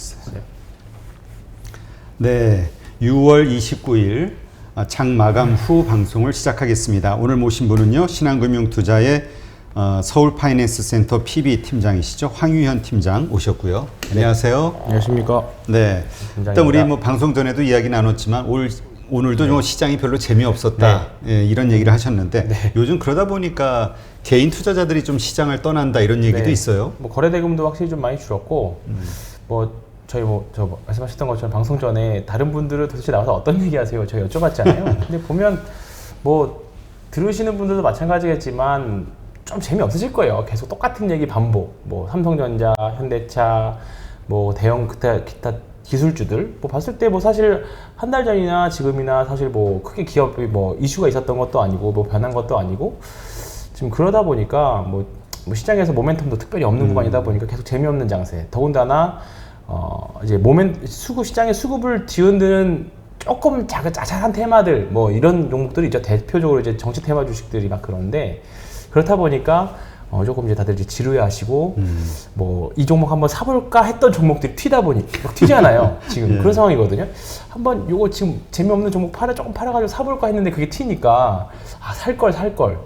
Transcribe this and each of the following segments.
있어요. 네, 6월 29일 장 마감 후 방송을 시작하겠습니다. 오늘 모신 분은요, 신한금융투자의 서울 파이낸스 센터 PB 팀장이시죠, 황유현 팀장 오셨고요. 네. 안녕하세요. 안녕하십니까. 네. 팀장입니다. 일단 우리 뭐 방송 전에도 이야기 나눴지만 오늘도 네. 시장이 별로 재미없었다. 네. 예, 이런 얘기를 하셨는데 네. 요즘 그러다 보니까 개인 투자자들이 좀 시장을 떠난다 이런 얘기도 네. 있어요. 뭐 거래 대금도 확실히 좀 많이 줄었고 저희 말씀하셨던 것처럼 방송 전에 다른 분들은 도대체 나와서 어떤 얘기 하세요? 저희 여쭤봤잖아요. 근데 보면 들으시는 분들도 마찬가지겠지만 좀 재미없으실 거예요. 계속 똑같은 얘기 반복. 삼성전자, 현대차, 대형 기타 기술주들 봤을 때 사실 한 달 전이나 지금이나 사실 크게 기업이 이슈가 있었던 것도 아니고 변한 것도 아니고 지금 그러다 보니까 시장에서 모멘텀도 특별히 없는 구간이다 보니까 계속 재미없는 장세. 더군다나 이제 시장의 수급을 뒤흔드는 조금 짜잘한 테마들 이런 종목들이 있죠. 대표적으로 이제 정치 테마 주식들이 막 그런데 그렇다 보니까 조금 이제 다들 이제 지루해하시고 이 종목 한번 사볼까 했던 종목들이 튀다 보니 막 튀잖아요. 지금 예. 그런 상황이거든요. 한번 요거 지금 재미없는 종목 조금 팔아가지고 사볼까 했는데 그게 튀니까 살걸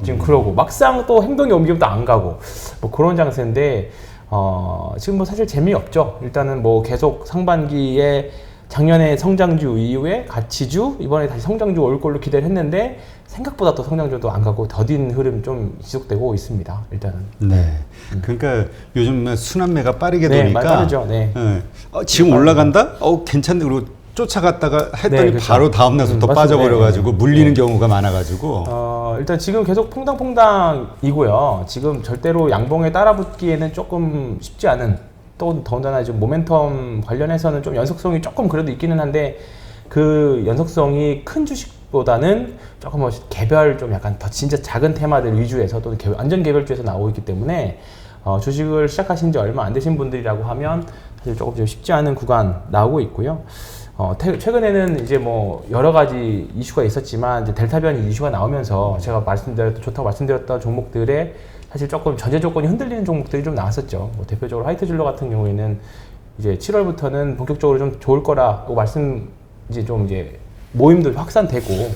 지금 그러고 막상 또 행동이 옮기면 또 안 가고 그런 장세인데 지금 사실 재미없죠. 일단은 계속 상반기에 작년에 성장주 이후에 가치주, 이번에 다시 성장주 올 걸로 기대를 했는데 생각보다 또 성장주도 안 가고 더딘 흐름 좀 지속되고 있습니다. 일단은. 네. 그러니까 요즘 순환매가 빠르게 네, 도니까. 많이 빠르죠. 네. 지금 올라간다? 쫓아갔는데 그리고 쫓아갔다가 했더니 네, 그렇죠. 바로 다음 날부터 빠져버려가지고 물리는 경우가 많아가지고. 일단 지금 계속 퐁당퐁당이고요. 지금 절대로 양봉에 따라붙기에는 조금 쉽지 않은. 또 더군다나 지금 모멘텀 관련해서는 좀 연속성이 조금 그래도 있기는 한데 그 연속성이 큰 주식보다는 조금 개별 좀 약간 더 진짜 작은 테마들 위주에서 또는 완전 개별주에서 나오고 있기 때문에 주식을 시작하신 지 얼마 안 되신 분들이라고 하면 사실 조금 좀 쉽지 않은 구간 나오고 있고요. 최근에는 이제 여러 가지 이슈가 있었지만 이제 델타 변이 이슈가 나오면서 제가 좋다고 말씀드렸던 종목들의 사실 조금 전제 조건이 흔들리는 종목들이 좀 나왔었죠. 대표적으로 하이트진로 같은 경우에는 이제 7월부터는 본격적으로 좀 좋을 거라고 이제 모임도 확산되고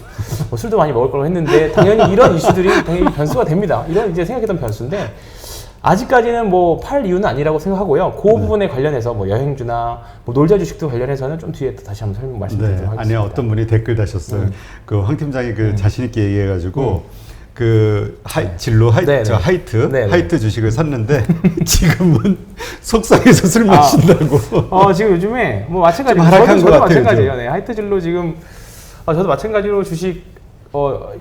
술도 많이 먹을 거라고 했는데 당연히 이런 이슈들이 당연히 변수가 됩니다. 이런 이제 생각했던 변수인데 아직까지는 팔 이유는 아니라고 생각하고요. 그 부분에 관련해서 여행주나 놀자 주식도 관련해서는 좀 뒤에 또 다시 한번 말씀드리도록 하겠습니다. 아니 어떤 분이 댓글 다셨어요. 황 팀장이 자신 있게 얘기해가지고. 하이트 주식을 샀는데 지금은 속상해서 술 마신다고. 지금 요즘에 마찬가지로 저도 마찬가지예요. 네, 하이트 진로 지금 저도 마찬가지로 주식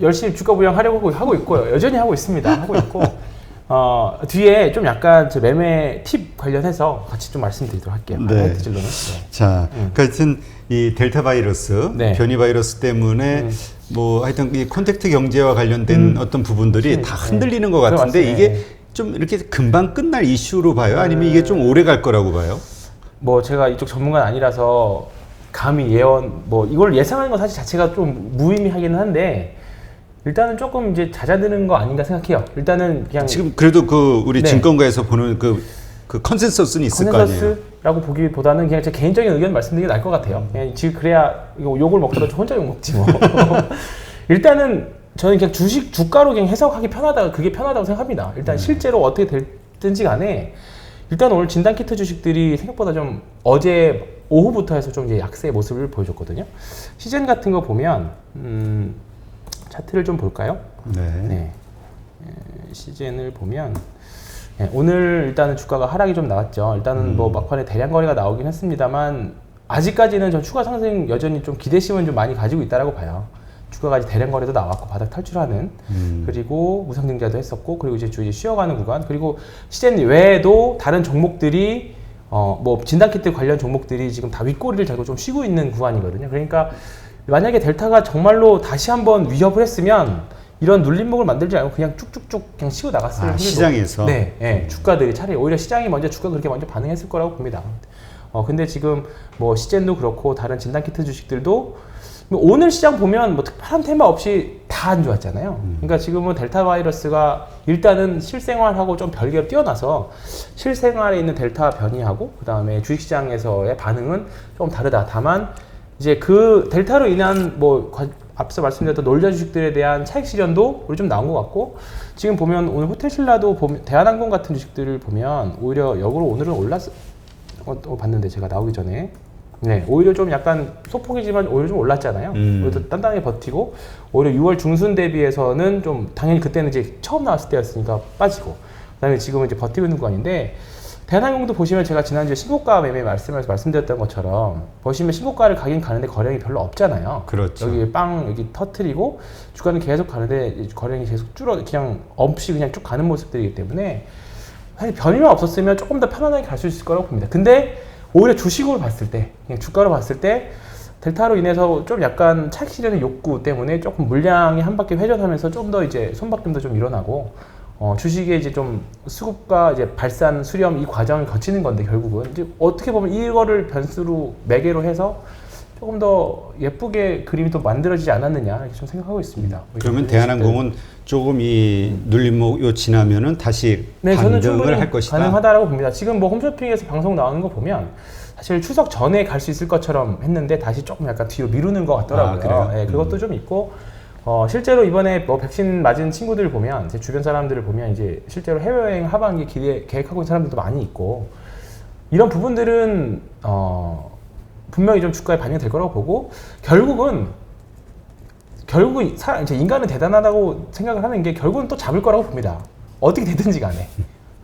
열심히 주가 부양하려고 하고 있고요. 여전히 하고 있습니다. 하고 있고 뒤에 좀 약간 매매 팁 관련해서 같이 좀 말씀드리도록 할게요. 네. 하이트 진로는. 네. 자, 하여튼 이 델타 바이러스, 네. 변이 바이러스 때문에 하여튼 이 콘택트 경제와 관련된 어떤 부분들이 다 흔들리는 것 같은데 이게 좀 이렇게 금방 끝날 이슈로 봐요? 아니면 이게 좀 오래 갈 거라고 봐요? 제가 이쪽 전문가는 아니라서 감히 이걸 예상하는 것 사실 자체가 좀 무의미하기는 한데 일단은 조금 이제 잦아드는 거 아닌가 생각해요. 일단은 그냥 지금 그래도 우리 증권가에서 보는 그 컨센서스는 있을 거 아니에요? 컨센서스라고 보기보다는 그냥 제 개인적인 의견 말씀드리는 게 나을 것 같아요. 그냥 지금 그래야 욕을 먹더라도 혼자 욕 먹지 일단은 저는 그냥 주가로 그냥 해석하기 그게 편하다고 생각합니다. 일단 실제로 어떻게 될든지 간에 일단 오늘 진단키트 주식들이 생각보다 좀 어제 오후부터 해서 좀 이제 약세의 모습을 보여줬거든요. 시즌 같은 거 보면 차트를 좀 볼까요? 네. 시즌을 보면 오늘 일단은 주가가 하락이 좀 나왔죠. 일단은 막판에 대량 거래가 나오긴 했습니다만 아직까지는 전 추가 상승 여전히 좀 기대심은 좀 많이 가지고 있다라고 봐요. 주가가 이제 대량 거래도 나왔고 바닥 탈출하는 그리고 무상증자도 했었고 그리고 이제 쉬어가는 구간 그리고 시즌 외에도 다른 종목들이 진단키트 관련 종목들이 지금 다 윗꼬리를 달고 좀 쉬고 있는 구간이거든요. 그러니까 만약에 델타가 정말로 다시 한번 위협을 했으면 이런 눌림목을 만들지 않고 그냥 쭉쭉쭉 그냥 치고 나갔을 시장에서? 네, 주가들이 차라리 오히려 시장이 그렇게 먼저 반응했을 거라고 봅니다. 근데 지금 시젠도 그렇고 다른 진단키트 주식들도 오늘 시장 보면 특별한 테마 없이 다 다 안 좋았잖아요. 그러니까 지금은 델타 바이러스가 일단은 실생활하고 좀 별개로 뛰어나서 실생활에 있는 델타 변이하고 그 다음에 주식시장에서의 반응은 좀 다르다. 다만 이제 그 델타로 인한 뭐 앞서 말씀드렸던 놀자 주식들에 대한 차익 실현도 우리 좀 나온 것 같고, 지금 보면 오늘 호텔신라도 보면 대한항공 같은 주식들을 보면 오히려 역으로 오늘은 봤는데 제가 나오기 전에 네, 오히려 좀 약간 소폭이지만 오히려 좀 올랐잖아요. 오히려 단단하게 버티고, 오히려 6월 중순 대비해서는 좀 당연히 그때는 이제 처음 나왔을 때였으니까 빠지고, 그다음에 지금은 이제 버티고 있는 구간인데, 대한항공도 보시면 제가 지난주에 신고가 매매 말씀드렸던 것처럼 보시면 신고가를 가긴 가는데 거래량이 별로 없잖아요. 그렇죠. 여기 여기 터트리고 주가는 계속 가는데 거래량이 계속 그냥 없이 그냥 쭉 가는 모습들이기 때문에 사실 변이만 없었으면 조금 더 편안하게 갈 수 있을 거라고 봅니다. 근데 오히려 주식으로 봤을 때, 그냥 주가로 봤을 때 델타로 인해서 좀 약간 차익 실현의 욕구 때문에 조금 물량이 한 바퀴 회전하면서 좀 더 이제 손바뀜도 좀 일어나고, 주식에 이제 좀 수급과 이제 발산, 수렴 이 과정을 거치는 건데, 결국은 이제 어떻게 보면 이거를 변수로 매개로 해서 조금 더 예쁘게 그림이 또 만들어지지 않았느냐 이렇게 좀 생각하고 있습니다. 그러면 대한항공은 조금 이 눌림목 요 지나면은 다시 네, 저는 반등을 충분히 할 것이다. 가능하다라고 봅니다. 지금 뭐 홈쇼핑에서 방송 나오는 거 보면 사실 추석 전에 갈 수 있을 것처럼 했는데 다시 조금 약간 뒤로 미루는 것 같더라고요. 그래요? 네, 그것도 좀 있고, 실제로 이번에 뭐 백신 맞은 친구들을 보면, 제 주변 사람들을 보면 이제 실제로 해외여행 하반기 계획하고 있는 사람들도 많이 있고, 이런 부분들은 분명히 좀 주가에 반영될 거라고 보고, 결국은 이제 인간은 대단하다고 생각을 하는 게 결국은 또 잡을 거라고 봅니다. 어떻게 되든지 간에.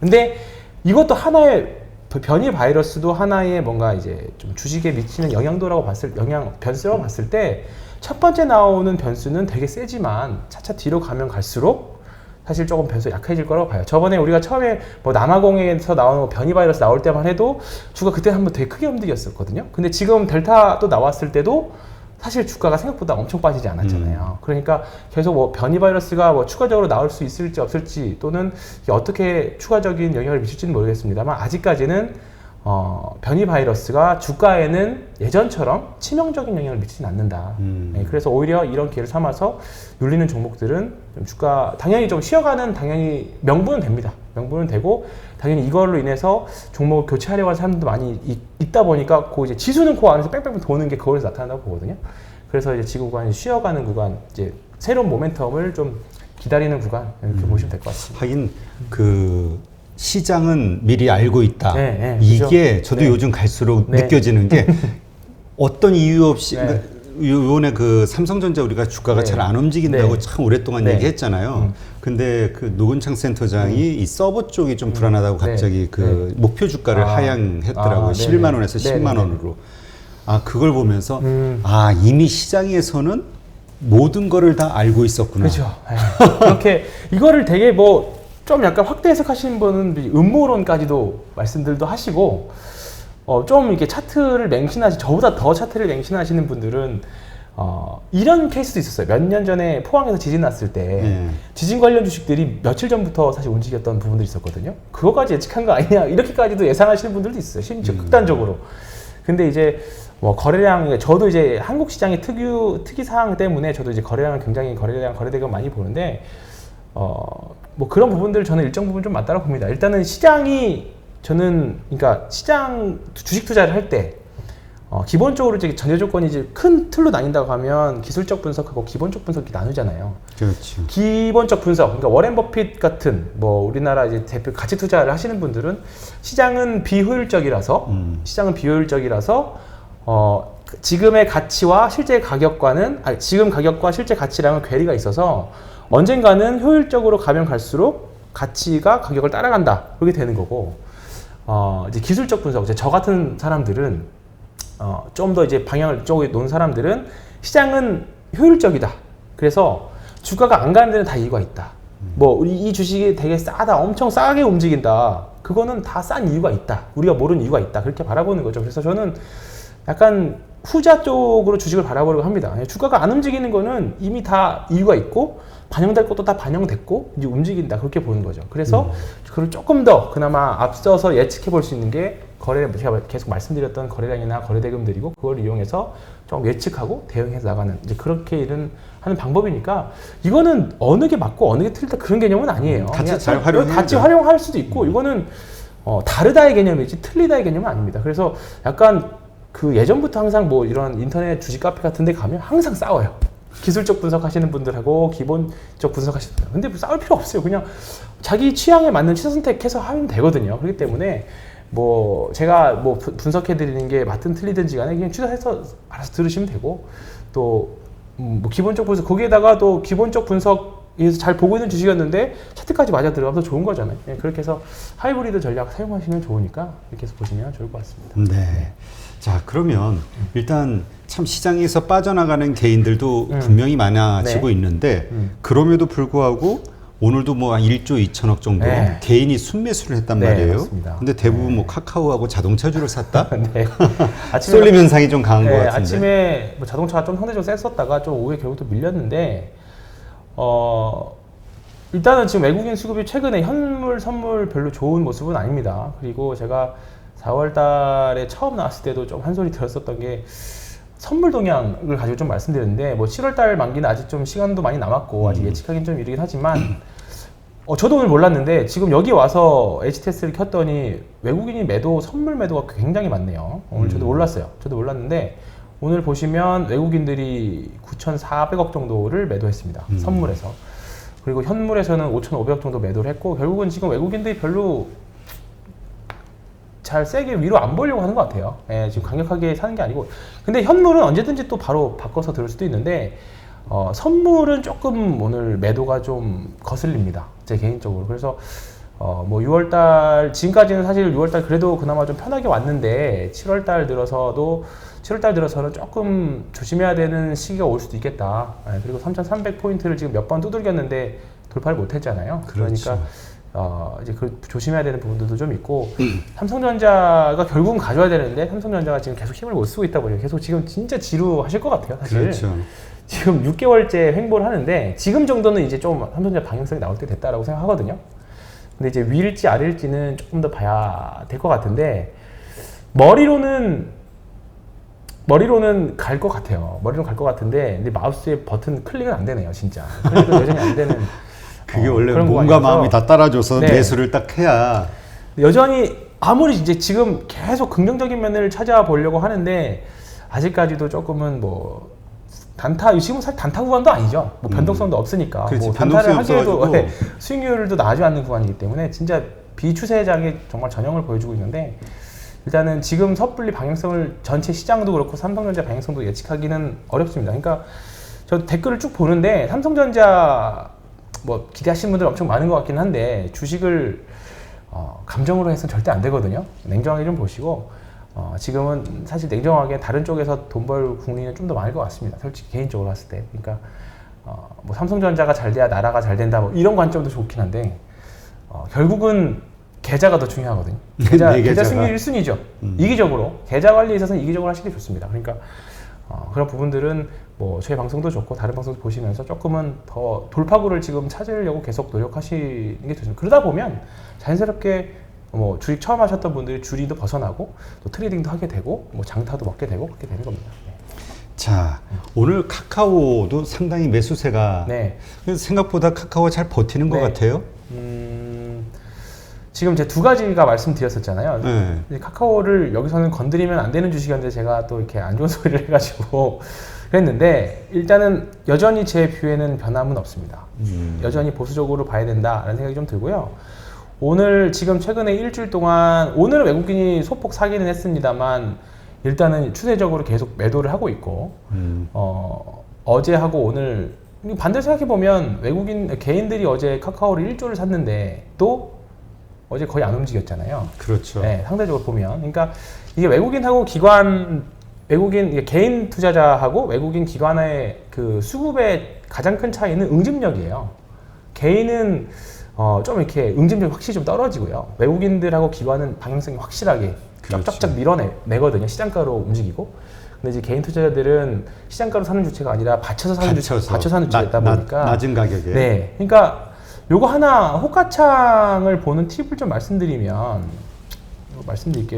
근데 이것도 하나의 변이 바이러스도 하나의 뭔가 이제 좀 주식에 미치는 변수라고 봤을 때, 첫 번째 나오는 변수는 되게 세지만 차차 뒤로 가면 갈수록 사실 조금 변수 약해질 거라고 봐요. 저번에 우리가 처음에 뭐 남아공에서 나오는 변이 바이러스 나올 때만 해도 주가 그때 한번 되게 크게 움직였었거든요. 근데 지금 델타 또 나왔을 때도 사실 주가가 생각보다 엄청 빠지지 않았잖아요. 그러니까 계속 뭐 변이 바이러스가 뭐 추가적으로 나올 수 있을지 없을지, 또는 어떻게 추가적인 영향을 미칠지는 모르겠습니다만, 아직까지는 변이 바이러스가 주가에는 예전처럼 치명적인 영향을 미치진 않는다. 네, 그래서 오히려 이런 기회를 삼아서 눌리는 종목들은 좀 주가 당연히 좀 쉬어가는, 당연히 명분은 됩니다. 명분은 되고, 당연히 이걸로 인해서 종목을 교체하려고 하는 사람들도 많이 있다 보니까 이제 지수는 그 안에서 뺑뺑뺑 도는 게 거기서 나타난다고 보거든요. 그래서 이제 지금 구간이 쉬어가는 구간, 이제 새로운 모멘텀을 좀 기다리는 구간, 이렇게 보시면 될 것 같습니다. 하긴 시장은 미리 알고 있다. 네, 이게 그렇죠. 저도 네. 요즘 갈수록 네. 느껴지는 게 어떤 이유 없이 네. 그러니까 요번에 그 삼성전자 우리가 주가가 네. 잘 안 움직인다고 네. 참 오랫동안 네. 얘기했잖아요. 근데 그 노근창 센터장이 이 서버 쪽이 좀 불안하다고 갑자기 네. 그 목표 주가를 하향했더라고요. 네네. 11만 원에서 네네. 10만 원으로. 그걸 보면서 이미 시장에서는 모든 거를 다 알고 있었구나. 그렇죠. 그렇게 이거를 되게 뭐 좀 약간 확대 해석하시는 분은 음모론까지도 말씀들도 하시고, 좀 이렇게 저보다 더 차트를 맹신하시는 분들은 이런 케이스도 있었어요. 몇 년 전에 포항에서 지진 났을 때 지진 관련 주식들이 며칠 전부터 사실 움직였던 부분들이 있었거든요. 그거까지 예측한 거 아니냐 이렇게까지도 예상하시는 분들도 있어요. 심지어 극단적으로. 근데 이제 뭐 거래량, 저도 이제 한국 시장의 특이 사항 때문에 저도 이제 거래량을 굉장히 거래대금 많이 보는데, 뭐 그런 부분들 저는 일정 부분 좀 맞다고 봅니다. 일단은 그러니까 주식 투자를 할 때, 기본적으로 이제 전제 조건이 이제 큰 틀로 나뉜다고 하면 기술적 분석하고 기본적 분석이 나누잖아요. 그렇죠. 기본적 분석, 그러니까 워렌 버핏 같은 뭐 우리나라 이제 대표 가치 투자를 하시는 분들은 시장은 비효율적이라서 지금의 가치와 실제 가격과는 지금 가격과 실제 가치랑은 괴리가 있어서 언젠가는 효율적으로 가면 갈수록 가치가 가격을 따라간다, 그렇게 되는 거고, 이제 기술적 분석, 이제 저 같은 사람들은 좀 더 이제 방향을 쪽에 놓은 사람들은 시장은 효율적이다, 그래서 주가가 안 가는 데는 다 이유가 있다. 뭐 이 주식이 되게 싸다, 엄청 싸게 움직인다, 그거는 다 싼 이유가 있다, 우리가 모르는 이유가 있다, 그렇게 바라보는 거죠. 그래서 저는 약간 후자 쪽으로 주식을 바라보려고 합니다. 주가가 안 움직이는 거는 이미 다 이유가 있고 반영될 것도 다 반영됐고 이제 움직인다, 그렇게 보는 거죠. 그래서 그걸 조금 더 그나마 앞서서 예측해 볼 수 있는 게 제가 계속 말씀드렸던 거래량이나 거래대금들이고, 그걸 이용해서 좀 예측하고 대응해서 나가는 이제 그렇게 하는 방법이니까 이거는 어느 게 맞고 어느 게 틀리다 그런 개념은 아니에요. 같이 잘 활용해야죠. 같이 활용할 수도 있고 이거는 다르다의 개념이지 틀리다의 개념은 아닙니다. 그래서 약간 그 예전부터 항상 뭐 이런 인터넷 주식 카페 같은 데 가면 항상 싸워요. 기술적 분석하시는 분들하고 기본적 분석하시는 분들. 근데 뭐 싸울 필요 없어요. 그냥 자기 취향에 맞는 취사 선택해서 하면 되거든요. 그렇기 때문에 뭐 제가 뭐 분석해 드리는 게 맞든 틀리든지 간에 그냥 취사해서 알아서 들으시면 되고 또 뭐 기본적 분석 거기에다가 또 기본적 분석에서 잘 보고 있는 주식이었는데 차트까지 맞아 들어가면 더 좋은 거잖아요. 그렇게 해서 하이브리드 전략 사용하시면 좋으니까 이렇게 해서 보시면 좋을 것 같습니다. 네. 자, 그러면 일단 참 시장에서 빠져나가는 개인들도 분명히 많아지고 네. 있는데 그럼에도 불구하고 오늘도 뭐 한 1조 2천억 정도 네. 개인이 순매수를 했단 네, 말이에요. 맞습니다. 근데 대부분 뭐 카카오하고 자동차주를 샀다? 네. 쏠림 현상이 좀 강한 것 같은데. 아침에 뭐 자동차가 좀 상대적으로 셌었다가 좀 오후에 결국 또 밀렸는데 일단은 지금 외국인 수급이 최근에 현물 선물 별로 좋은 모습은 아닙니다. 그리고 제가 4월 달에 처음 나왔을 때도 좀 한 소리 들었었던 게 선물 동향을 가지고 좀 말씀드렸는데 뭐 7월 달 만기는 아직 좀 시간도 많이 남았고 아직 예측하기는 좀 이르긴 하지만 저도 오늘 몰랐는데 지금 여기 와서 HTS를 켰더니 외국인이 선물 매도가 굉장히 많네요. 오늘 저도 몰랐어요. 저도 몰랐는데 오늘 보시면 외국인들이 9,400억 정도를 매도했습니다. 선물에서. 그리고 현물에서는 5,500억 정도 매도를 했고 결국은 지금 외국인들이 별로 잘 세게 위로 안 보려고 하는 것 같아요. 예, 지금 강력하게 사는 게 아니고. 근데 현물은 언제든지 또 바로 바꿔서 들을 수도 있는데 선물은 조금 오늘 매도가 좀 거슬립니다. 제 개인적으로. 그래서 뭐 6월달 지금까지는 사실 6월달 그래도 그나마 좀 편하게 왔는데 7월달 들어서는 조금 조심해야 되는 시기가 올 수도 있겠다. 예, 그리고 3,300포인트를 지금 몇 번 두들겼는데 돌파를 못 했잖아요. 그렇죠. 그러니까 이제 조심해야 되는 부분들도 좀 있고 삼성전자가 결국은 가져야 되는데 삼성전자가 지금 계속 힘을 못 쓰고 있다 보니까 계속 지금 진짜 지루하실 것 같아요. 사실. 그렇죠. 지금 6개월째 횡보를 하는데 지금 정도는 이제 좀 삼성전자 방향성이 나올 때 됐다라고 생각하거든요. 근데 이제 위일지 아래일지는 조금 더 봐야 될 것 같은데 머리로는 갈 것 같아요. 머리로는 갈 것 같은데 근데 마우스의 버튼 클릭은 안 되네요, 진짜. 클릭은 여전히 안 되는. 그게 원래 그런 몸과 구간이라서. 마음이 다 따라줘서 네. 매수를 딱 해야. 여전히 아무리 이제 지금 계속 긍정적인 면을 찾아보려고 하는데 아직까지도 조금은 뭐 지금 사실 단타 구간도 아니죠. 뭐 변동성도 없으니까. 그렇지, 뭐 단타를 변동성이 하기에도 없어가지고. 수익률도 나아지 않는 구간이기 때문에 진짜 비추세장의 정말 전형을 보여주고 있는데 일단은 지금 섣불리 방향성을 전체 시장도 그렇고 삼성전자 방향성도 예측하기는 어렵습니다. 그러니까 저 댓글을 쭉 보는데 삼성전자 뭐 기대하시는 분들 엄청 많은 것 같긴 한데 주식을 감정으로 해서는 절대 안 되거든요. 냉정하게 좀 보시고 지금은 사실 냉정하게 다른 쪽에서 돈 벌 국리는 좀 더 많을 것 같습니다. 솔직히 개인적으로 봤을 때. 그러니까 뭐 삼성전자가 잘 돼야 나라가 잘 된다 뭐 이런 관점도 좋긴 한데 결국은 계좌가 더 중요하거든요. 계좌 승률 1순위죠. 이기적으로 계좌 관리에 있어서는 이기적으로 하시는 게 좋습니다. 그러니까 그런 부분들은 뭐 저희 방송도 좋고 다른 방송도 보시면서 조금은 더 돌파구를 지금 찾으려고 계속 노력하시는 게 좋습니다. 그러다 보면 자연스럽게 뭐 주식 처음 하셨던 분들이 주리도 벗어나고 또 트레이딩도 하게 되고 뭐 장타도 먹게 되고 그렇게 되는 겁니다. 네. 자, 오늘 카카오도 상당히 매수세가 네. 생각보다 카카오가 잘 버티는 것 네. 같아요. 지금 제 두 가지가 말씀드렸었잖아요. 네. 카카오를 여기서는 건드리면 안 되는 주식이었는데 제가 또 이렇게 안 좋은 소리를 해가지고 그랬는데 일단은 여전히 제 뷰에는 변함은 없습니다. 여전히 보수적으로 봐야 된다라는 생각이 좀 들고요. 오늘 지금 최근에 일주일 동안 오늘 외국인이 소폭 사기는 했습니다만 일단은 추세적으로 계속 매도를 하고 있고 어제하고 오늘 반대로 생각해보면 개인들이 어제 카카오를 1조를 샀는데 또 어제 거의 안 움직였잖아요. 그렇죠. 네, 상대적으로 보면. 그러니까 이게 외국인하고 개인 투자자하고 외국인 기관의 그 수급의 가장 큰 차이는 응집력이에요. 개인은 좀 이렇게 응집력이 확실히 좀 떨어지고요. 외국인들하고 기관은 방향성이 확실하게 그렇죠. 쫙쫙 밀어내거든요. 시장가로 움직이고. 근데 이제 개인 투자자들은 시장가로 사는 주체가 아니라 받쳐서 사는 주체였다 보니까 낮은 가격에. 네, 그러니까 요거 하나 호가창을 보는 팁을 좀 말씀드릴게요.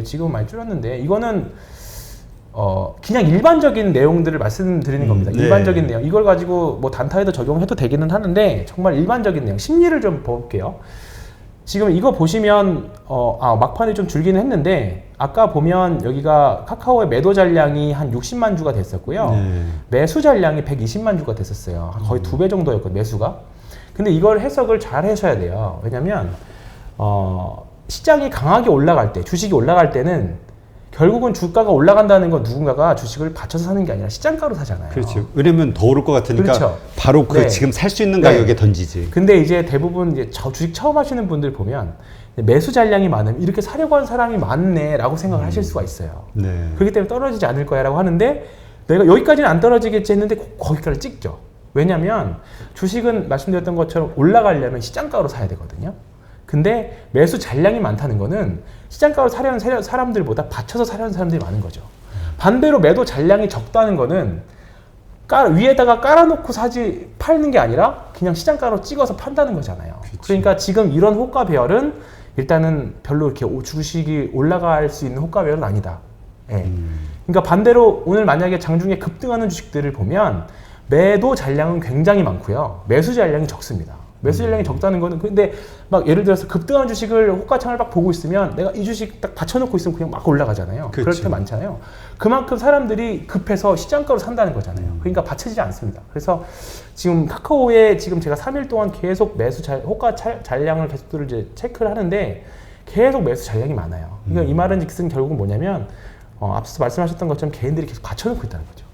지금 많이 줄였는데 이거는 그냥 일반적인 내용들을 말씀드리는 겁니다. 네. 일반적인 내용. 이걸 가지고 뭐 단타에도 적용해도 되기는 하는데 정말 일반적인 내용, 심리를 좀 볼게요. 지금 이거 보시면 막판에 좀 줄기는 했는데 아까 보면 여기가 카카오의 매도 잔량이 한 60만 주가 됐었고요. 네. 매수 잔량이 120만 주가 됐었어요. 거의 2배 정도였거든요, 매수가. 근데 이걸 해석을 잘 하셔야 돼요. 왜냐면 시장이 강하게 올라갈 때, 주식이 올라갈 때는 결국은 주가가 올라간다는 건 누군가가 주식을 받쳐서 사는 게 아니라 시장가로 사잖아요. 그렇죠. 왜냐면 더 오를 것 같으니까 그렇죠. 바로 그 네. 지금 살 수 있는 네. 가격에 던지지. 근데 이제 대부분 이제 주식 처음 하시는 분들 보면 매수 잔량이 많으면 이렇게 사려고 하는 사람이 많네라고 생각을 하실 수가 있어요. 네. 그렇기 때문에 떨어지지 않을 거야라고 하는데 내가 여기까지는 안 떨어지겠지 했는데 거기까지 찍죠. 왜냐면 주식은 말씀드렸던 것처럼 올라가려면 시장가로 사야 되거든요. 근데 매수 잔량이 많다는 거는 시장가로 사려는 사람들보다 받쳐서 사려는 사람들이 많은 거죠. 반대로 매도 잔량이 적다는 거는 위에다가 깔아놓고 팔는 게 아니라 그냥 시장가로 찍어서 판다는 거잖아요. 그치. 그러니까 지금 이런 호가 배열은 일단은 별로 이렇게 주식이 올라갈 수 있는 호가 배열은 아니다. 예. 그러니까 반대로 오늘 만약에 장중에 급등하는 주식들을 보면 매도 잔량은 굉장히 많고요. 매수 잔량이 적습니다. 매수 잔량이 적다는 거는 근데 막 예를 들어서 급등하는 주식을 호가창을 막 보고 있으면 내가 이 주식 딱 받쳐놓고 있으면 그냥 막 올라가잖아요. 그럴 때 많잖아요. 그만큼 사람들이 급해서 시장가로 산다는 거잖아요. 그러니까 받쳐지지 않습니다. 그래서 지금 카카오에 지금 제가 3일 동안 계속 호가 잔량을 계속 이제 체크를 하는데 계속 매수 잔량이 많아요. 그러니까 이 말은 즉슨 결국은 뭐냐면 앞서 말씀하셨던 것처럼 개인들이 계속 받쳐놓고 있다는 거죠.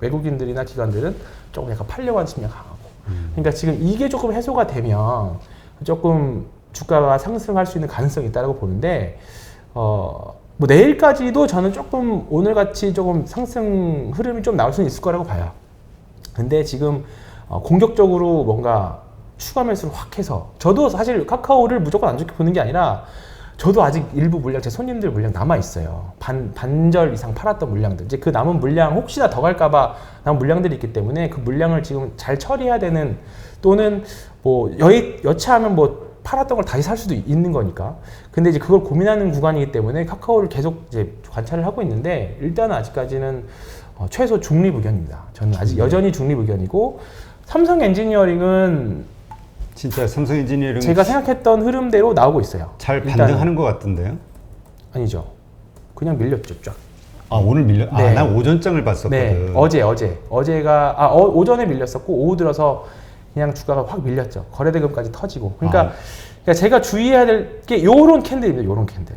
외국인들이나 기관들은 조금 약간 팔려고 하는 심리가 강하고. 그러니까 지금 이게 조금 해소가 되면 조금 주가가 상승할 수 있는 가능성이 있다고 보는데 뭐 내일까지도 저는 조금 오늘같이 조금 상승 흐름이 좀 나올 수는 있을 거라고 봐요. 근데 지금 공격적으로 뭔가 추가 매수를 확 해서 저도 사실 카카오를 무조건 안 좋게 보는 게 아니라 저도 아직 일부 물량, 제 손님들 물량 남아있어요. 반절 이상 팔았던 물량들. 이제 그 남은 물량 혹시나 더 갈까봐 남은 물량들이 있기 때문에 그 물량을 지금 잘 처리해야 되는 또는 뭐 여차하면 뭐 팔았던 걸 다시 살 수도 있는 거니까. 근데 이제 그걸 고민하는 구간이기 때문에 카카오를 계속 이제 관찰을 하고 있는데 일단은 아직까지는 최소 중립 의견입니다. 저는 아직 여전히 중립 의견이고 삼성 엔지니어링은 진짜 삼성 엔지니어링 제가 생각했던 흐름대로 나오고 있어요. 잘 일단은. 반등하는 것 같던데요? 아니죠. 그냥 밀렸죠, 쫙. 아 오늘 밀려? 네. 나 오전장을 봤었거든. 네, 어제가 오전에 밀렸었고 오후 들어서 그냥 주가가 확 밀렸죠. 거래대금까지 터지고. 그러니까 제가 주의해야 될 게 요런 캔들입니다. 요런 캔들.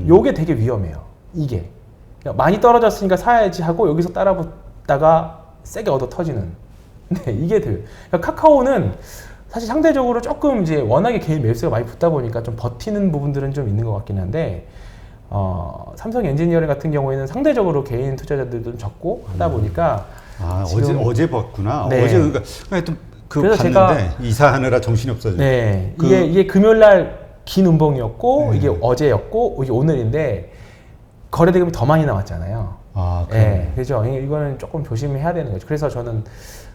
요게 되게 위험해요. 이게 그러니까 많이 떨어졌으니까 사야지 하고 여기서 따라붙다가 세게 얻어 터지는. 네, 이게 돼요. 그러니까 카카오는 사실 상대적으로 조금 이제 워낙에 개인 매수가 많이 붙다 보니까 좀 버티는 부분들은 좀 있는 것 같긴 한데 삼성 엔지니어링 같은 경우에는 상대적으로 개인 투자자들도 좀 적고 하다 보니까 어제 봤구나. 네. 어제 그러니까 하여튼 그래서 봤는데 이사하느라 정신이 없어져. 네, 이게 금요일 날 긴 운봉이었고 이게 어제였고 이게 오늘인데 거래대금이 더 많이 나왔잖아요. 네, 그죠. 이거는 조금 조심해야 되는 거죠. 그래서 저는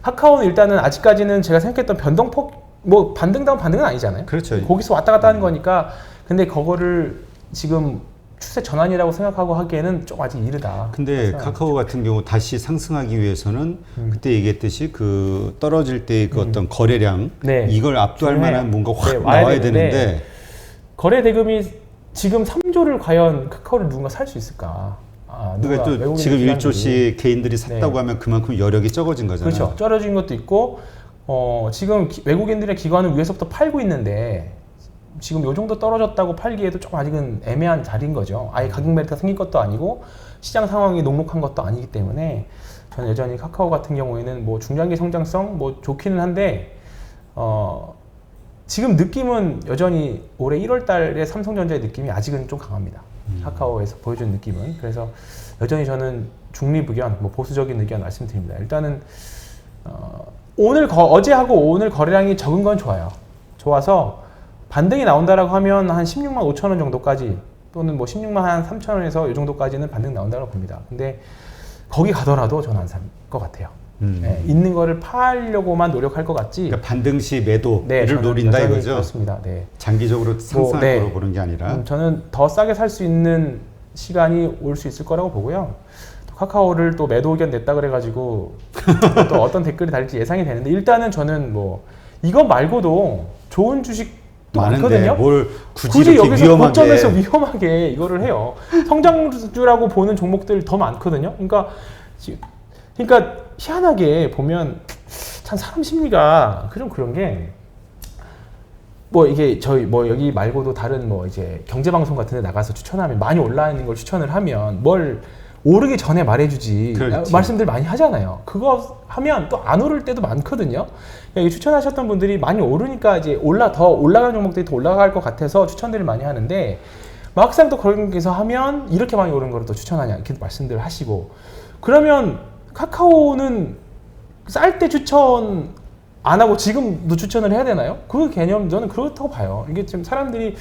카카오는 일단은 아직까지는 제가 생각했던 변동폭 뭐 반등다운 반등은 아니잖아요. 그렇죠. 거기서 왔다 갔다 하는 거니까 근데 그거를 지금 추세 전환이라고 생각하고 하기에는 좀 아직 이르다. 근데 카카오 같은 경우 다시 상승하기 위해서는 그때 얘기했듯이 그 떨어질 때 그 어떤 거래량 네. 이걸 압도할 네. 만한 뭔가 확 네, 와야 나와야 되는데 되는데 거래 대금이 지금 3조를 과연 카카오를 누군가 살 수 있을까? 그러니까 또 지금 1조씩 개인들이 샀다고 네. 하면 그만큼 여력이 적어진 거잖아요. 그렇죠. 떨어진 것도 있고 지금 외국인들의 기관은 위에서부터 팔고 있는데 지금 요 정도 떨어졌다고 팔기에도 조금 아직은 애매한 자리인 거죠. 아예 가격 메리트가 생긴 것도 아니고 시장 상황이 녹록한 것도 아니기 때문에 저는 여전히 카카오 같은 경우에는 뭐 중장기 성장성 뭐 좋기는 한데 지금 느낌은 여전히 올해 1월 달에 삼성전자의 느낌이 아직은 좀 강합니다. 카카오에서 보여준 느낌은. 그래서 여전히 저는 중립 의견, 뭐 보수적인 의견 말씀드립니다. 일단은 어제하고 오늘 거래량이 적은 건 좋아요. 좋아서 반등이 나온다라고 하면 한 16만 5천 원 정도까지 또는 뭐 16만 한 3천 원에서 이 정도까지는 반등 나온다고 봅니다. 근데 거기 가더라도 저는 안 살 것 같아요. 네, 있는 거를 팔려고만 노력할 것 같지. 그러니까 반등 시 매도를 네, 노린다 이거죠. 그렇습니다. 네. 장기적으로 상승할 네. 거로 보는 게 아니라. 저는 더 싸게 살 수 있는 시간이 올 수 있을 거라고 보고요. 또 카카오를 또 매도 의견 냈다 그래가지고 또 어떤 댓글이 달릴지 예상이 되는데 일단은 저는 뭐 이거 말고도 좋은 주식도 많거든요. 뭘 굳이 이렇게 여기서 위험하게 고점에서 위험하게 이거를 해요. 성장주라고 보는 종목들 더 많거든요. 그러니까 희한하게 보면 참 사람 심리가 그런 게 뭐 이게 저희 뭐 여기 말고도 다른 뭐 이제 경제 방송 같은 데 나가서 추천하면 많이 올라 있는 걸 추천을 하면 뭘 오르기 전에 말해주지 그렇지. 말씀들 많이 하잖아요. 그거 하면 또 안 오를 때도 많거든요. 그러니까 추천하셨던 분들이 많이 오르니까 이제 더 올라가는 종목들이 더 올라갈 것 같아서 추천들을 많이 하는데 막상 또 그렇게서 하면 이렇게 많이 오른 거를 또 추천하냐 이렇게 말씀들 하시고 그러면 카카오는 쌀 때 추천 안 하고 지금도 추천을 해야 되나요? 그 개념 저는 그렇다고 봐요. 이게 지금 사람들이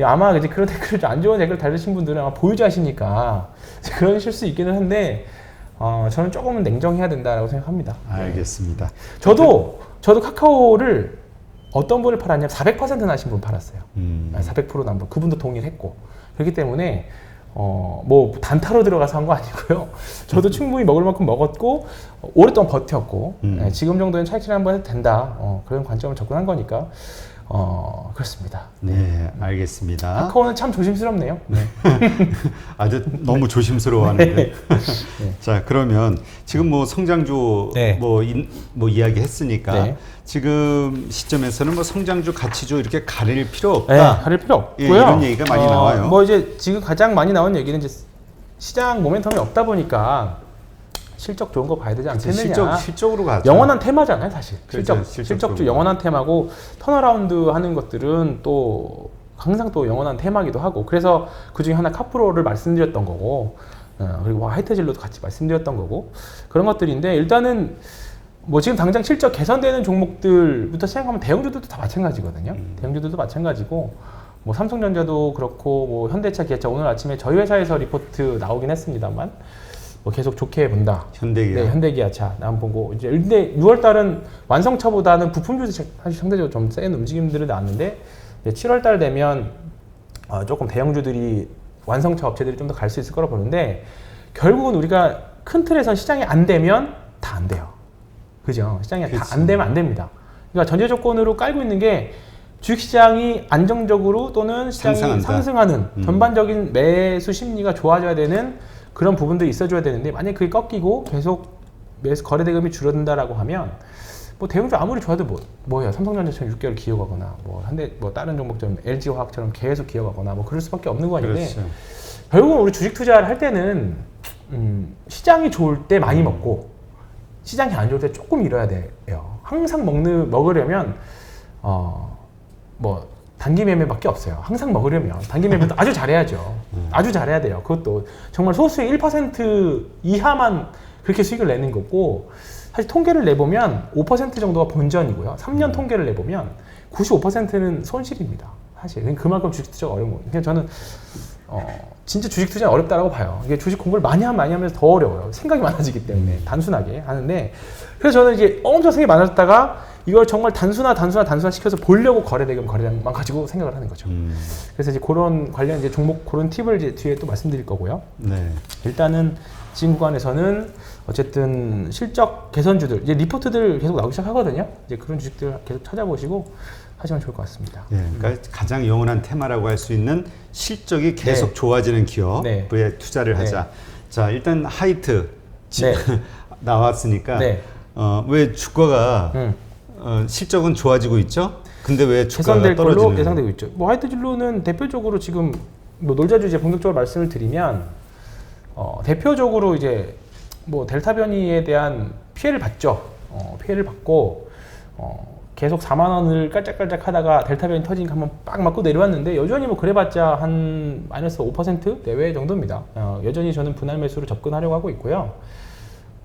아마 이제 그런 댓글 안 좋은 댓글 달리신 분들은 아마 보유자시니까 그러실 수 있기는 한데 저는 조금은 냉정해야 된다라고 생각합니다. 알겠습니다. 저도 카카오를 어떤 분을 팔았냐면 400% 나신 분 팔았어요. 400% 난 분. 그분도 동일했고 그렇기 때문에 뭐 단타로 들어가서 한 거 아니고요. 저도 충분히 먹을 만큼 먹었고 오랫동안 버텼고 네, 지금 정도는 차익실현 한번 해도 된다. 그런 관점을 접근한 거니까 그렇습니다. 네, 알겠습니다. 카카오는 참 조심스럽네요. 네. 아주 너무 조심스러워하는데. 네. 자, 그러면 지금 뭐 성장주 네. 뭐 이야기했으니까 네. 지금 시점에서는 뭐 성장주, 가치주 이렇게 가릴 필요 없다. 네, 가릴 필요 없고요. 예, 이런 얘기가 많이 나와요. 뭐 이제 지금 가장 많이 나온 얘기는 이제 시장 모멘텀이 없다 보니까 실적 좋은 거 봐야 되지 않겠느냐. 실적으로 가죠. 영원한 테마잖아요, 사실. 그렇죠, 실적주 영원한 테마고 턴어라운드 하는 것들은 또 항상 또 영원한 테마기도 하고 그래서 그 중에 하나 카프로를 말씀드렸던 거고 그리고 하이트진로도 같이 말씀드렸던 거고 그런 것들인데 일단은 뭐 지금 당장 실적 개선되는 종목들부터 시작하면 대형주들도 다 마찬가지거든요. 대형주들도 마찬가지고 뭐 삼성전자도 그렇고 뭐 현대차, 기아차 오늘 아침에 저희 회사에서 리포트 나오긴 했습니다만 뭐 계속 좋게 본다. 현대기아. 네, 현대기아차 난 보고 이제 근데 6월 달은 완성차보다는 부품주도 사실 상대적으로 좀 센 움직임들이 나왔는데 7월 달 되면 조금 대형주들이 완성차 업체들이 좀 더 갈 수 있을 거라 보는데 결국은 우리가 큰 틀에서 시장이 안 되면 다 안 돼요. 그죠? 시장이 다 안 되면 안 됩니다. 그러니까 전제 조건으로 깔고 있는 게 주식시장이 안정적으로 또는 시장이 상승하는 전반적인 매수 심리가 좋아져야 되는 그런 부분들이 있어줘야 되는데 만약 그게 꺾이고 계속 매수 거래 대금이 줄어든다라고 하면 뭐 대형주 아무리 좋아도 뭐예요? 삼성전자처럼 6개월 기여가거나 뭐 한데 뭐 다른 종목처럼 LG화학처럼 계속 기여가거나 뭐 그럴 수밖에 없는 거 아닌데 그렇죠. 결국은 우리 주식 투자를 할 때는 시장이 좋을 때 많이 먹고 시장이 안 좋을 때 조금 잃어야 돼요. 항상 먹으려면 뭐 단기 매매밖에 없어요. 항상 먹으려면 단기 매매도 아주 잘해야죠. 아주 잘해야 돼요. 그것도 정말 소수의 1% 이하만 그렇게 수익을 내는 거고 사실 통계를 내보면 5% 정도가 본전이고요. 3년 통계를 내보면 95%는 손실입니다. 사실 그만큼 주식 투자가 어려운 거예요. 그냥 저는 진짜 주식 투자는 어렵다라고 봐요. 이게 주식 공부를 많이 하면서 더 어려워요. 생각이 많아지기 때문에 단순하게 하는데 그래서 저는 이제 엄청 생각이 많아졌다가 이걸 정말 단순화 시켜서 보려고 거래량만 가지고 생각을 하는 거죠. 그래서 이제 그런 관련 이제 종목 그런 팁을 이제 뒤에 또 말씀드릴 거고요. 네. 일단은 지금 구간에서는 어쨌든 실적 개선주들 이제 리포트들 계속 나오기 시작하거든요. 이제 그런 주식들 계속 찾아보시고 하시면 좋을 것 같습니다. 네, 그러니까 가장 영원한 테마라고 할 수 있는 실적이 계속 네. 좋아지는 기업에 네. 투자를 하자. 네. 자, 일단 하이트 네. 나왔으니까 네. 왜 주가가 실적은 좋아지고 있죠? 근데 왜 주가가 개선될 걸로 떨어지는? 예상되고 있죠. 뭐 하이트진로는 대표적으로 지금 뭐 놀자주 이제 본격적으로 말씀을 드리면 대표적으로 이제 뭐 델타 변이에 대한 피해를 봤죠. 피해를 받고 계속 4만 원을 깔짝깔짝 하다가 델타 변이 터지니까 한번 빡 맞고 내려왔는데 여전히 뭐 그래봤자 한 마이너스 5% 내외 정도입니다. 여전히 저는 분할 매수로 접근하려고 하고 있고요.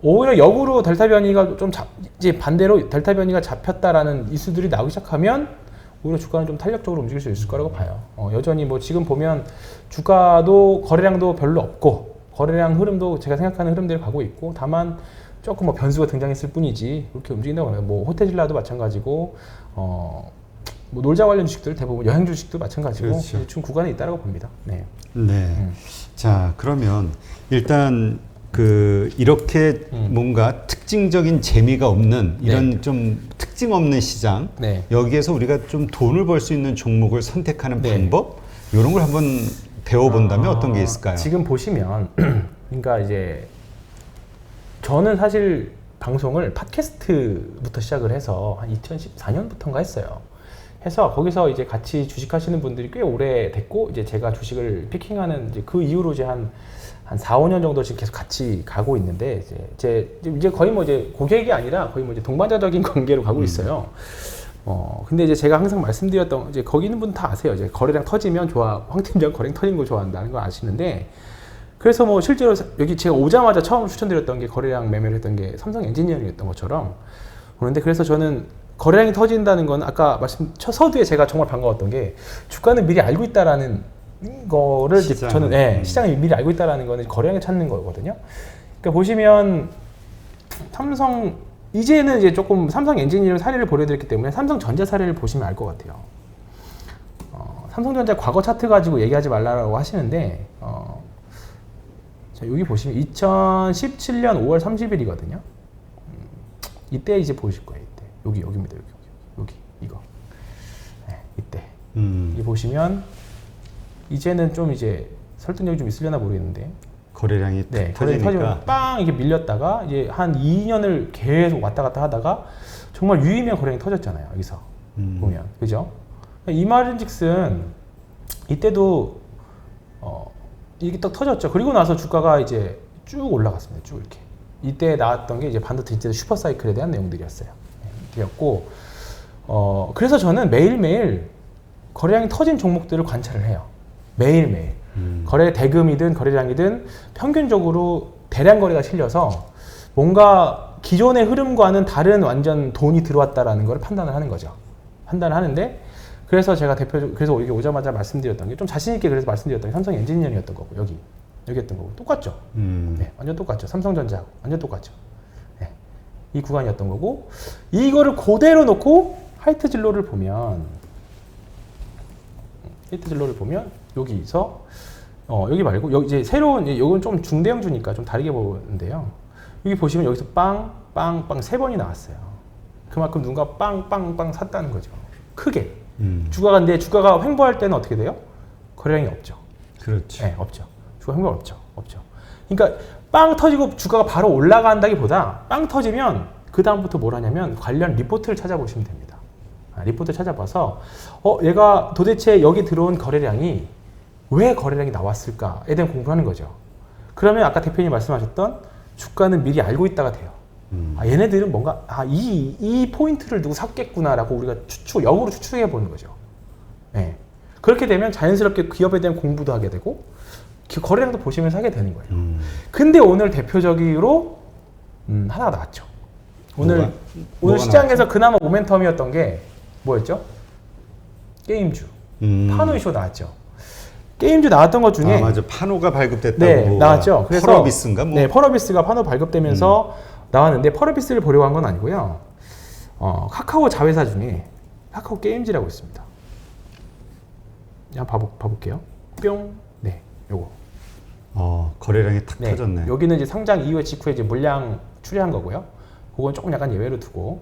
오히려 역으로 델타 변이가 좀 이제 반대로 델타 변이가 잡혔다라는 이슈들이 나오기 시작하면 오히려 주가는 좀 탄력적으로 움직일 수 있을 거라고 봐요. 여전히 뭐 지금 보면 주가도 거래량도 별로 없고 거래량 흐름도 제가 생각하는 흐름대로 가고 있고 다만 조금 뭐 변수가 등장했을 뿐이지 그렇게 움직인다고 합니다. 뭐 호텔질라도 마찬가지고 뭐 놀자 관련 주식들 대부분 여행 주식도 마찬가지고 그렇죠. 대충 구간에 있다라고 봅니다. 네. 네. 자, 그러면 일단 이렇게 뭔가 특징적인 재미가 없는 이런 네. 좀 특징 없는 시장 네. 여기에서 우리가 좀 돈을 벌 수 있는 종목을 선택하는 네. 방법 이런 걸 한번 배워본다면 어떤 게 있을까요? 지금 보시면 그러니까 이제 저는 사실 방송을 팟캐스트부터 시작을 해서 한 2014년부터인가 했어요. 해서 거기서 이제 같이 주식하시는 분들이 꽤 오래 됐고 이제 제가 주식을 피킹하는 이제 그 이후로 이제 한 4, 5년 정도 지금 계속 같이 가고 있는데 이제 거의 뭐 이제 고객이 아니라 거의 뭐 이제 동반자적인 관계로 가고 있어요. 근데 이제 제가 항상 말씀드렸던 이제 거기 있는 분 다 아세요. 이제 거래량 터지면 황 팀장 거래량 터진 거 좋아한다는 걸 아시는데 그래서 뭐 실제로 여기 제가 오자마자 처음 추천드렸던 게 거래량 매매를 했던 게 삼성 엔지니어링이었던 것처럼 그런데 그래서 저는 거래량이 터진다는 건 아까 서두에 제가 정말 반가웠던 게 주가는 미리 알고 있다라는 거를 저는 시장을 미리 알고 있다라는 거는 거래량을 찾는 거거든요. 그러니까 보시면 이제는 이제 조금 삼성 엔지니어링 사례를 보여드렸기 때문에 삼성전자 사례를 보시면 알 것 같아요. 삼성전자 과거 차트 가지고 얘기하지 말라고 하시는데 자, 여기 보시면 2017년 5월 30일이거든요. 이때 이제 보실 거예요. 이때 여기입니다. 여기 이거. 네, 이때. 이 보시면 이제는 좀 이제 설득력이 좀 있으려나 모르겠는데 거래량이 터지니까 빵 이렇게 밀렸다가 이제 한 2년을 계속 왔다 갔다 하다가 정말 유의미한 거래량이 터졌잖아요. 여기서 보면 그죠? 이 말인즉슨 이때도 이게 딱 터졌죠. 그리고 나서 주가가 이제 쭉 올라갔습니다. 쭉 이렇게. 이때 나왔던 게 이제 반도체 진짜 슈퍼사이클에 대한 내용들이었어요. 이었고, 그래서 저는 매일매일 거래량이 터진 종목들을 관찰을 해요. 매일매일. 거래 대금이든 거래량이든 평균적으로 대량 거래가 실려서 뭔가 기존의 흐름과는 다른 완전 돈이 들어왔다라는 걸 판단을 하는 거죠. 판단을 하는데, 그래서 제가 그래서 여기 오자마자 말씀드렸던 게 좀 자신있게 그래서 말씀드렸던 게 삼성 엔지니어링이었던 거고, 여기였던 거고 똑같죠. 네, 완전 똑같죠. 삼성전자하고 완전 똑같죠. 네, 이 구간이었던 거고 이거를 그대로 놓고 하이트 진로를 보면 여기서 여기 말고 여기 이제 새로운 이건 좀 중대형주니까 좀 다르게 보는데요. 여기 보시면 여기서 빵빵빵 3번이 나왔어요. 그만큼 누군가 빵빵빵 샀다는 거죠. 크게 주가가 횡보할 때는 어떻게 돼요? 거래량이 없죠. 그렇죠. 네, 없죠. 주가 횡보가 없죠. 그러니까 빵 터지고 주가가 바로 올라간다기보다 빵 터지면 그 다음부터 뭘 하냐면 관련 리포트를 찾아보시면 됩니다. 리포트 찾아봐서 얘가 도대체 여기 들어온 거래량이 왜 거래량이 나왔을까에 대한 공부를 하는 거죠. 그러면 아까 대표님 말씀하셨던 주가는 미리 알고 있다가 돼요. 얘네들은 뭔가 이 포인트를 두고 샀겠구나라고 우리가 역으로 추측해 보는 거죠. 네. 그렇게 되면 자연스럽게 기업에 대한 공부도 하게 되고 거래량도 보시면서 하게 되는 거예요. 근데 오늘 대표적으로 하나가 나왔죠. 오늘 시장에서 나왔죠? 그나마 모멘텀이었던 게 뭐였죠? 게임주. 파노 이슈 나왔죠. 게임주 나왔던 것 중에 맞아. 파노가 발급됐다고. 네, 나왔죠. 그래서 펄어비스인가 뭐. 네, 펄어비스가 파노 발급되면서 나왔는데 펄어비스를 보려고 한 건 아니고요. 카카오 자회사 중에 카카오 게임즈라고 있습니다. 한번 봐볼게요. 뿅. 네, 요거. 거래량이 탁 터졌네. 여기는 이제 상장 이후에 직후에 이제 물량 추리한 거고요. 그건 조금 약간 예외로 두고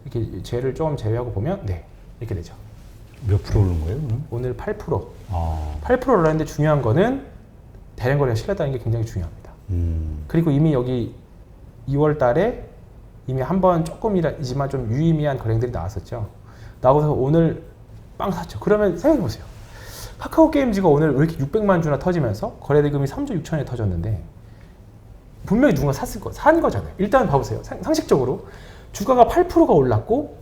이렇게 쟤를 조금 제외하고 보면 이렇게 되죠. 몇 프로 오른 거예요, 오늘? 오늘 8%. 8% 올랐는데 중요한 거는 대량 거래가 실렸다는 게 굉장히 중요합니다. 그리고 이미 여기 2월 달에 이미 한번 조금이지만 좀 유의미한 거래량들이 나왔었죠. 나와서 오늘 빵 샀죠. 그러면 생각해 보세요. 카카오 게임즈가 오늘 왜 이렇게 600만 주나 터지면서 거래 대금이 3조 6천에 터졌는데 분명히 누군가 산 거잖아요. 일단 봐보세요. 상식적으로 주가가 8%가 올랐고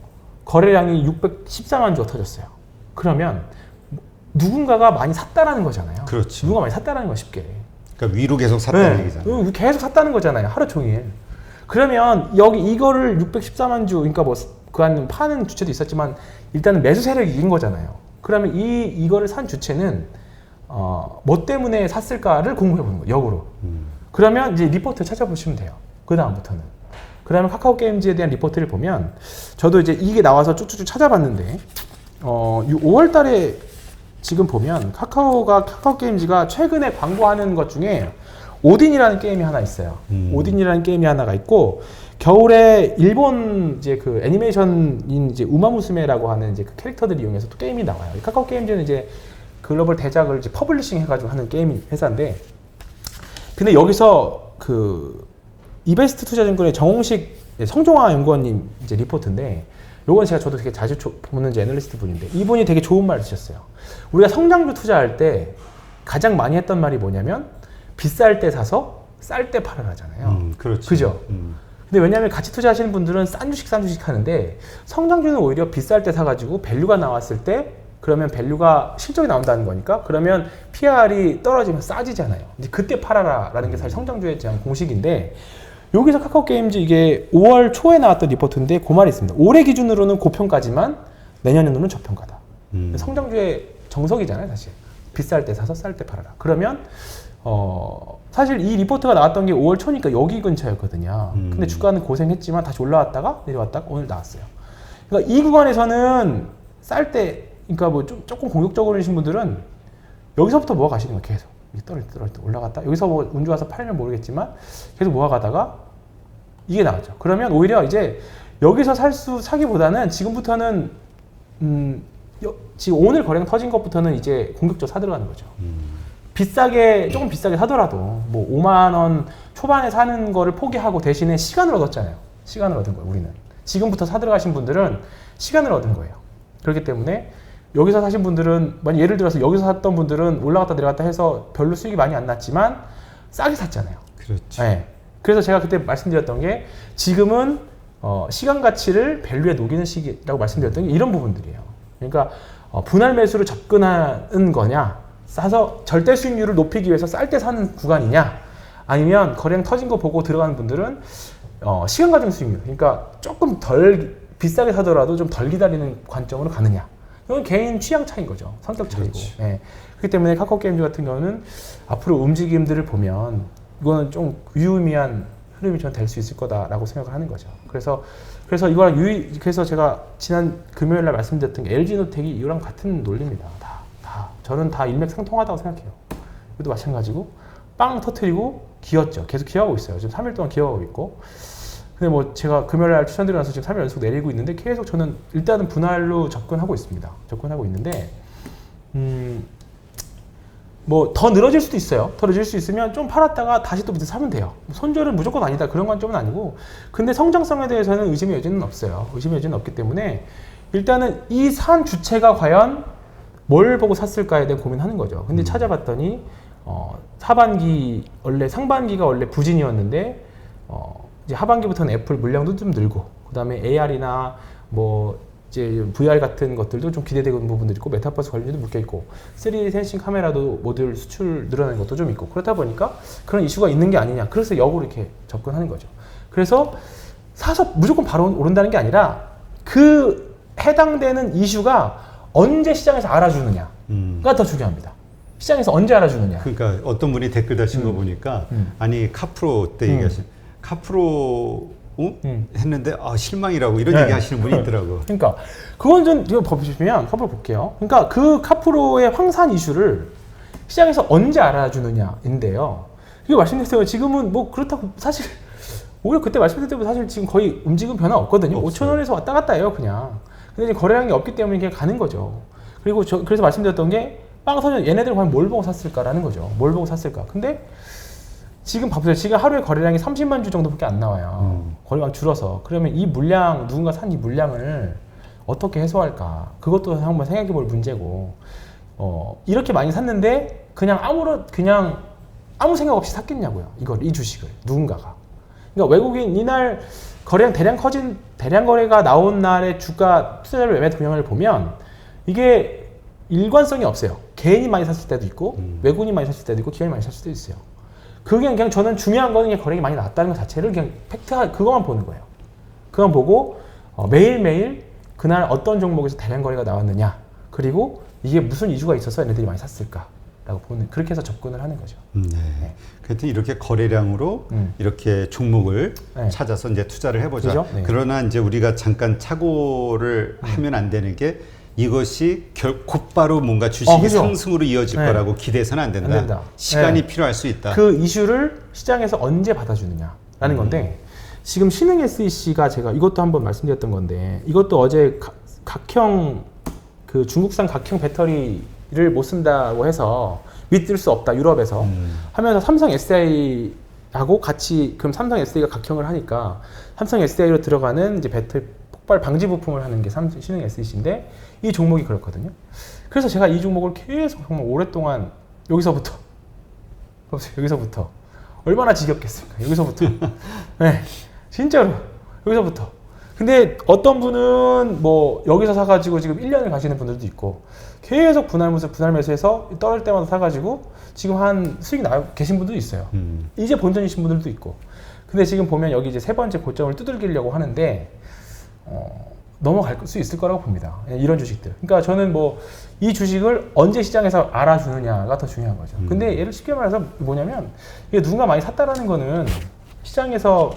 거래량이 614만 주가 터졌어요. 그러면 누군가가 많이 샀다라는 거잖아요. 그렇죠. 누군가 많이 샀다라는 거 쉽게. 그러니까 위로 계속 샀다는 얘기잖아요. 계속 샀다는 거잖아요. 하루 종일. 그러면 여기 이거를 614만 주, 그러니까 뭐 그 안에 파는 주체도 있었지만 일단은 매수 세력이 이긴 거잖아요. 그러면 이거를 산 주체는 뭐 때문에 샀을까를 공부해 보는 거예요. 역으로. 그러면 이제 리포트를 찾아보시면 돼요. 그 다음부터는. 그러면 카카오 게임즈에 대한 리포트를 보면 저도 이제 이게 나와서 쭉쭉쭉 찾아봤는데 5월 달에 지금 보면 카카오 게임즈가 최근에 광고하는 것 중에 오딘이라는 게임이 하나 있어요. 오딘이라는 게임이 하나가 있고 겨울에 일본 이제 그 애니메이션인 이제 우마무스메라고 하는 이제 그 캐릭터들을 이용해서 또 게임이 나와요. 카카오 게임즈는 이제 글로벌 대작을 이제 퍼블리싱 해가지고 하는 게임 회사인데, 근데 여기서 그 이베스트 투자증권의 정홍식 성종화 연구원님 이제 리포트인데, 요건 제가 저도 되게 자주 보는 이제 애널리스트 분인데, 이분이 되게 좋은 말 쓰셨어요. 우리가 성장주 투자할 때 가장 많이 했던 말이 뭐냐면 비쌀 때 사서 쌀 때 팔아라잖아요. 그렇죠. 그죠? 근데 왜냐하면 같이 투자하시는 분들은 싼 주식 하는데, 성장주는 오히려 비쌀 때 사가지고 밸류가 나왔을 때, 그러면 밸류가 실적이 나온다는 거니까, 그러면 PR이 떨어지면 싸지잖아요. 이제 그때 팔아라라는 게 사실 성장주에 대한 공식인데, 여기서 카카오 게임즈 이게 5월 초에 나왔던 리포트인데 그 말이 있습니다. 올해 기준으로는 고평가지만 내년에는 저평가다. 성장주의 정석이잖아요, 사실. 비쌀 때 사서 쌀 때 팔아라. 그러면 사실 이 리포트가 나왔던 게 5월 초니까 여기 근처였거든요. 근데 주가는 고생했지만 다시 올라왔다가 내려왔다가 오늘 나왔어요. 그러니까 이 구간에서는 쌀 때, 그러니까 뭐 조금 공격적으로신 분들은 여기서부터 모아 가시는 거예요. 계속 떨어질 때 올라갔다. 여기서 뭐 운 좋아서 팔면 모르겠지만 계속 모아가다가 이게 나왔죠. 그러면 오히려 이제 여기서 사기보다는 지금부터는 지금 오늘 거래가 터진 것부터는 이제 공격적으로 사들어가는 거죠. 조금 비싸게 사더라도 뭐 5만 원 초반에 사는 거를 포기하고 대신에 시간을 얻었잖아요. 시간을 얻은 거예요, 우리는. 지금부터 사들어가신 분들은 시간을 얻은 거예요. 그렇기 때문에 여기서 사신 분들은, 만약 예를 들어서 여기서 샀던 분들은 올라갔다 내려갔다 해서 별로 수익이 많이 안 났지만 싸게 샀잖아요. 그렇죠. 네. 그래서 제가 그때 말씀드렸던 게, 지금은 시간 가치를 밸류에 녹이는 시기라고 말씀드렸던 게 이런 부분들이에요. 그러니까 분할 매수로 접근하는 거냐, 싸서 절대 수익률을 높이기 위해서 쌀 때 사는 구간이냐, 아니면 거래량 터진 거 보고 들어가는 분들은 시간 가중 수익률, 그러니까 조금 덜 비싸게 사더라도 좀 덜 기다리는 관점으로 가느냐. 이건 개인 취향 차이인 거죠. 성격 차이고. 네. 그렇기 때문에 카카오 게임즈 같은 경우는 앞으로 움직임들을 보면 이거는 좀 유의미한 흐름이 좀 될 수 있을 거다라고 생각을 하는 거죠. 그래서 이거랑 그래서 제가 지난 금요일 날 말씀드렸던 게 LG노텍이 이거랑 같은 논리입니다. 저는 다 일맥상통하다고 생각해요. 이것도 마찬가지고 빵 터트리고 기었죠. 계속 기어가고 있어요. 지금 3일 동안 기어가고 있고. 근데 뭐 제가 금요일 날 추천드리고 나서 지금 3일 연속 내리고 있는데, 계속 저는 일단은 분할로 접근하고 있습니다. 접근하고 있는데, 뭐 더 늘어질 수도 있어요. 더 늘어질 수 있으면 좀 팔았다가 다시 또 밑에 사면 돼요. 손절은 무조건 아니다, 그런 관점은 아니고. 근데 성장성에 대해서는 의심의 여지는 없어요. 의심의 여지는 없기 때문에 일단은 이 산 주체가 과연 뭘 보고 샀을까에 대한 고민하는 거죠. 근데 찾아봤더니 상반기가 원래 부진이었는데 이제 하반기부터는 애플 물량도 좀 늘고, 그 다음에 AR이나 뭐 이제 VR 같은 것들도 좀 기대되는 부분들이 있고, 메타버스 관련도 묶여 있고, 3D 센싱 카메라도 모듈 수출 늘어나는 것도 좀 있고, 그렇다 보니까 그런 이슈가 있는 게 아니냐. 그래서 역으로 이렇게 접근하는 거죠. 그래서 사서 무조건 바로 오른다는 게 아니라 그 해당되는 이슈가 언제 시장에서 알아주느냐가 더 중요합니다. 시장에서 언제 알아주느냐. 그러니까 어떤 분이 댓글 다신 거 보니까 아니 카프로 때 얘기하신 카프로 했는데 실망이라고 이런 얘기 하시는 분이 있더라고. 그러니까 그건 좀 이거 보시면 카프로 볼게요. 그러니까 그 카프로의 황산 이슈를 시장에서 언제 알아주느냐인데요. 이거 말씀드렸어요. 지금은 뭐 그렇다고 사실 오히려 그때 말씀드릴 때보다 사실 지금 거의 움직임 변화 없거든요. 5,000원에서 왔다 갔다 해요, 그냥. 근데 이제 거래량이 없기 때문에 그냥 가는 거죠. 그리고 그래서 말씀드렸던 게, 빵 터지면 얘네들 과연 뭘 보고 샀을까라는 거죠. 뭘 보고 샀을까. 근데 지금 봐보세요. 지금 하루에 거래량이 30만 주 정도밖에 안 나와요. 거래량 줄어서. 그러면 이 물량, 누군가 산 이 물량을 어떻게 해소할까. 그것도 한번 생각해 볼 문제고, 이렇게 많이 샀는데 그냥 아무 생각 없이 샀겠냐고요. 이 주식을. 누군가가. 그러니까 외국인 이날 거래량 대량 거래가 나온 날의 주가 투자자별 매매 동향을 보면 이게 일관성이 없어요. 개인이 많이 샀을 때도 있고, 외국인이 많이 샀을 때도 있고, 기관이 많이 샀을 때도 있어요. 그냥 저는 중요한 거는 그냥 거래량이 많이 났다는 것 자체를 그냥 그것만 보는 거예요. 그만 보고 매일매일 그날 어떤 종목에서 대량 거래가 나왔느냐, 그리고 이게 무슨 이유가 있어서 얘네들이 많이 샀을까라고 보는, 그렇게 해서 접근을 하는 거죠. 네. 하여튼 이렇게 거래량으로 이렇게 종목을 찾아서 이제 투자를 해보자. 그죠? 네. 그러나 이제 우리가 잠깐 착오를 하면 안 되는 게, 이것이 곧바로 뭔가 주식이 그죠? 상승으로 이어질 네. 거라고 기대해서는 안 된다. 안 된다. 시간이 네. 필요할 수 있다. 그 이슈를 시장에서 언제 받아주느냐라는 건데 지금 신흥 SEC가 제가 이것도 한번 말씀드렸던 건데 이것도 어제 각형 그 중국산 각형 배터리를 못 쓴다고 해서 믿을 수 없다 유럽에서 하면서 삼성 SDI하고 같이 그럼 삼성 SDI가 각형을 하니까 삼성 SDI로 들어가는 이제 배터리 폭발 방지 부품을 하는 게 신흥 SEC인데 이 종목이 그렇거든요. 그래서 제가 이 종목을 계속 정말 오랫동안 여기서부터 얼마나 지겹겠습니까? 여기서부터 네, 진짜로 여기서부터. 근데 어떤 분은 뭐 여기서 사가지고 지금 1년을 가시는 분들도 있고 계속 분할 매수해서 떨어질 때마다 사가지고 지금 한 수익 계신 분도 있어요. 이제 본전이신 분들도 있고. 근데 지금 보면 여기 이제 세 번째 고점을 두들기려고 하는데 넘어갈 수 있을 거라고 봅니다. 이런 주식들. 그러니까 저는 뭐 이 주식을 언제 시장에서 알아주느냐가 더 중요한 거죠. 근데 예를 쉽게 말해서 뭐냐면 이게 누군가 많이 샀다라는 거는 시장에서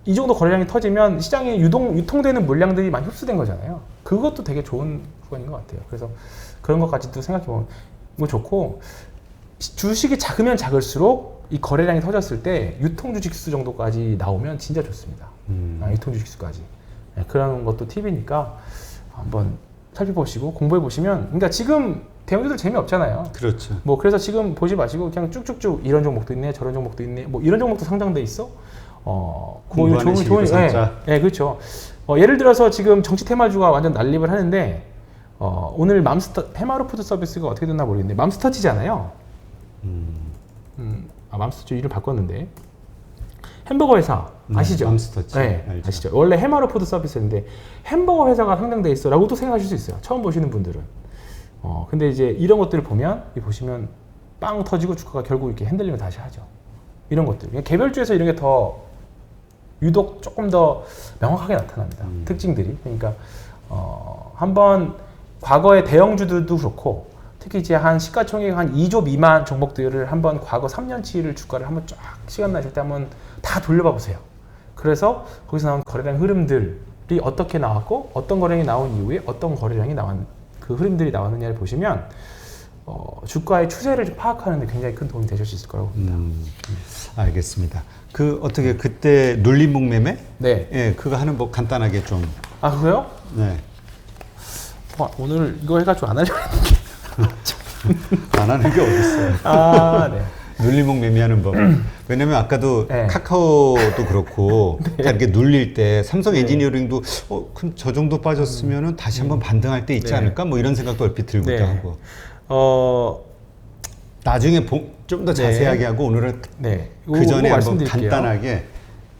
이 정도 거래량이 터지면 시장에 유통되는 물량들이 많이 흡수된 거잖아요. 그것도 되게 좋은 구간인 것 같아요. 그래서 그런 것까지도 생각해보면 뭐 좋고 주식이 작으면 작을수록 이 거래량이 터졌을 때 유통주식수 정도까지 나오면 진짜 좋습니다. 유통주식수까지. 네, 그런 것도 팁이니까 한번 살펴보시고 공부해보시면 그러니까 지금 대형주들 재미없잖아요. 그렇죠. 뭐 그래서 지금 보지 마시고 그냥 쭉쭉쭉 이런 종목도 있네 저런 종목도 있네 뭐 이런 종목도 상장돼 있어. 공부하는 시기로 삼자. 네, 그렇죠. 예를 들어서 지금 정치 테마주가 완전 난립을 하는데 오늘 해마루푸드 서비스가 어떻게 됐나 모르겠는데 맘스터치잖아요. 맘스터치 이름 바꿨는데 햄버거 회사 아시죠? 맘스터치. 네, 알죠. 아시죠? 원래 해마루푸드 서비스인데 햄버거 회사가 상장돼 있어라고도 생각하실 수 있어요. 처음 보시는 분들은. 근데 이제 이런 것들을 보시면 빵 터지고 주가가 결국 이렇게 흔들리면 다시 하죠. 이런 것들. 그냥 개별주에서 이런 게 더 유독 조금 더 명확하게 나타납니다. 특징들이. 그러니까 한번 과거의 대형주들도 그렇고 특히 이제 한 시가총액 한 2조 미만 종목들을 한번 과거 3년치를 주가를 한번 쫙 시간 나실 때 한번 다 돌려봐 보세요. 그래서 거기서 나온 거래량 흐름들이 어떻게 나왔고 어떤 거래량이 나온 이후에 어떤 거래량이 나온 그 흐름들이 나왔느냐를 보시면 주가의 추세를 좀 파악하는 데 굉장히 큰 도움이 되실 수 있을 거라고 봅니다. 알겠습니다. 어떻게 그때 눌림목 매매? 네. 예, 그거 하는 법 간단하게 좀. 아, 그래요? 네. 오늘 이거 해가지고 안 하려고 했는데. 안 하는 게 어딨어요. 아, 네. 눌림목 매매하는 법. 왜냐면 아까도 네. 카카오도 그렇고 다 이렇게 눌릴 때 삼성 엔지니어링도 그럼 저 정도 빠졌으면은 다시 한번 반등할 때 있지 네. 않을까? 뭐 이런 생각도 얼핏 들기도 네. 하고. 나중에 좀 더 자세하게 하고 오늘은 네. 그 전에 한번 말씀드릴게요. 간단하게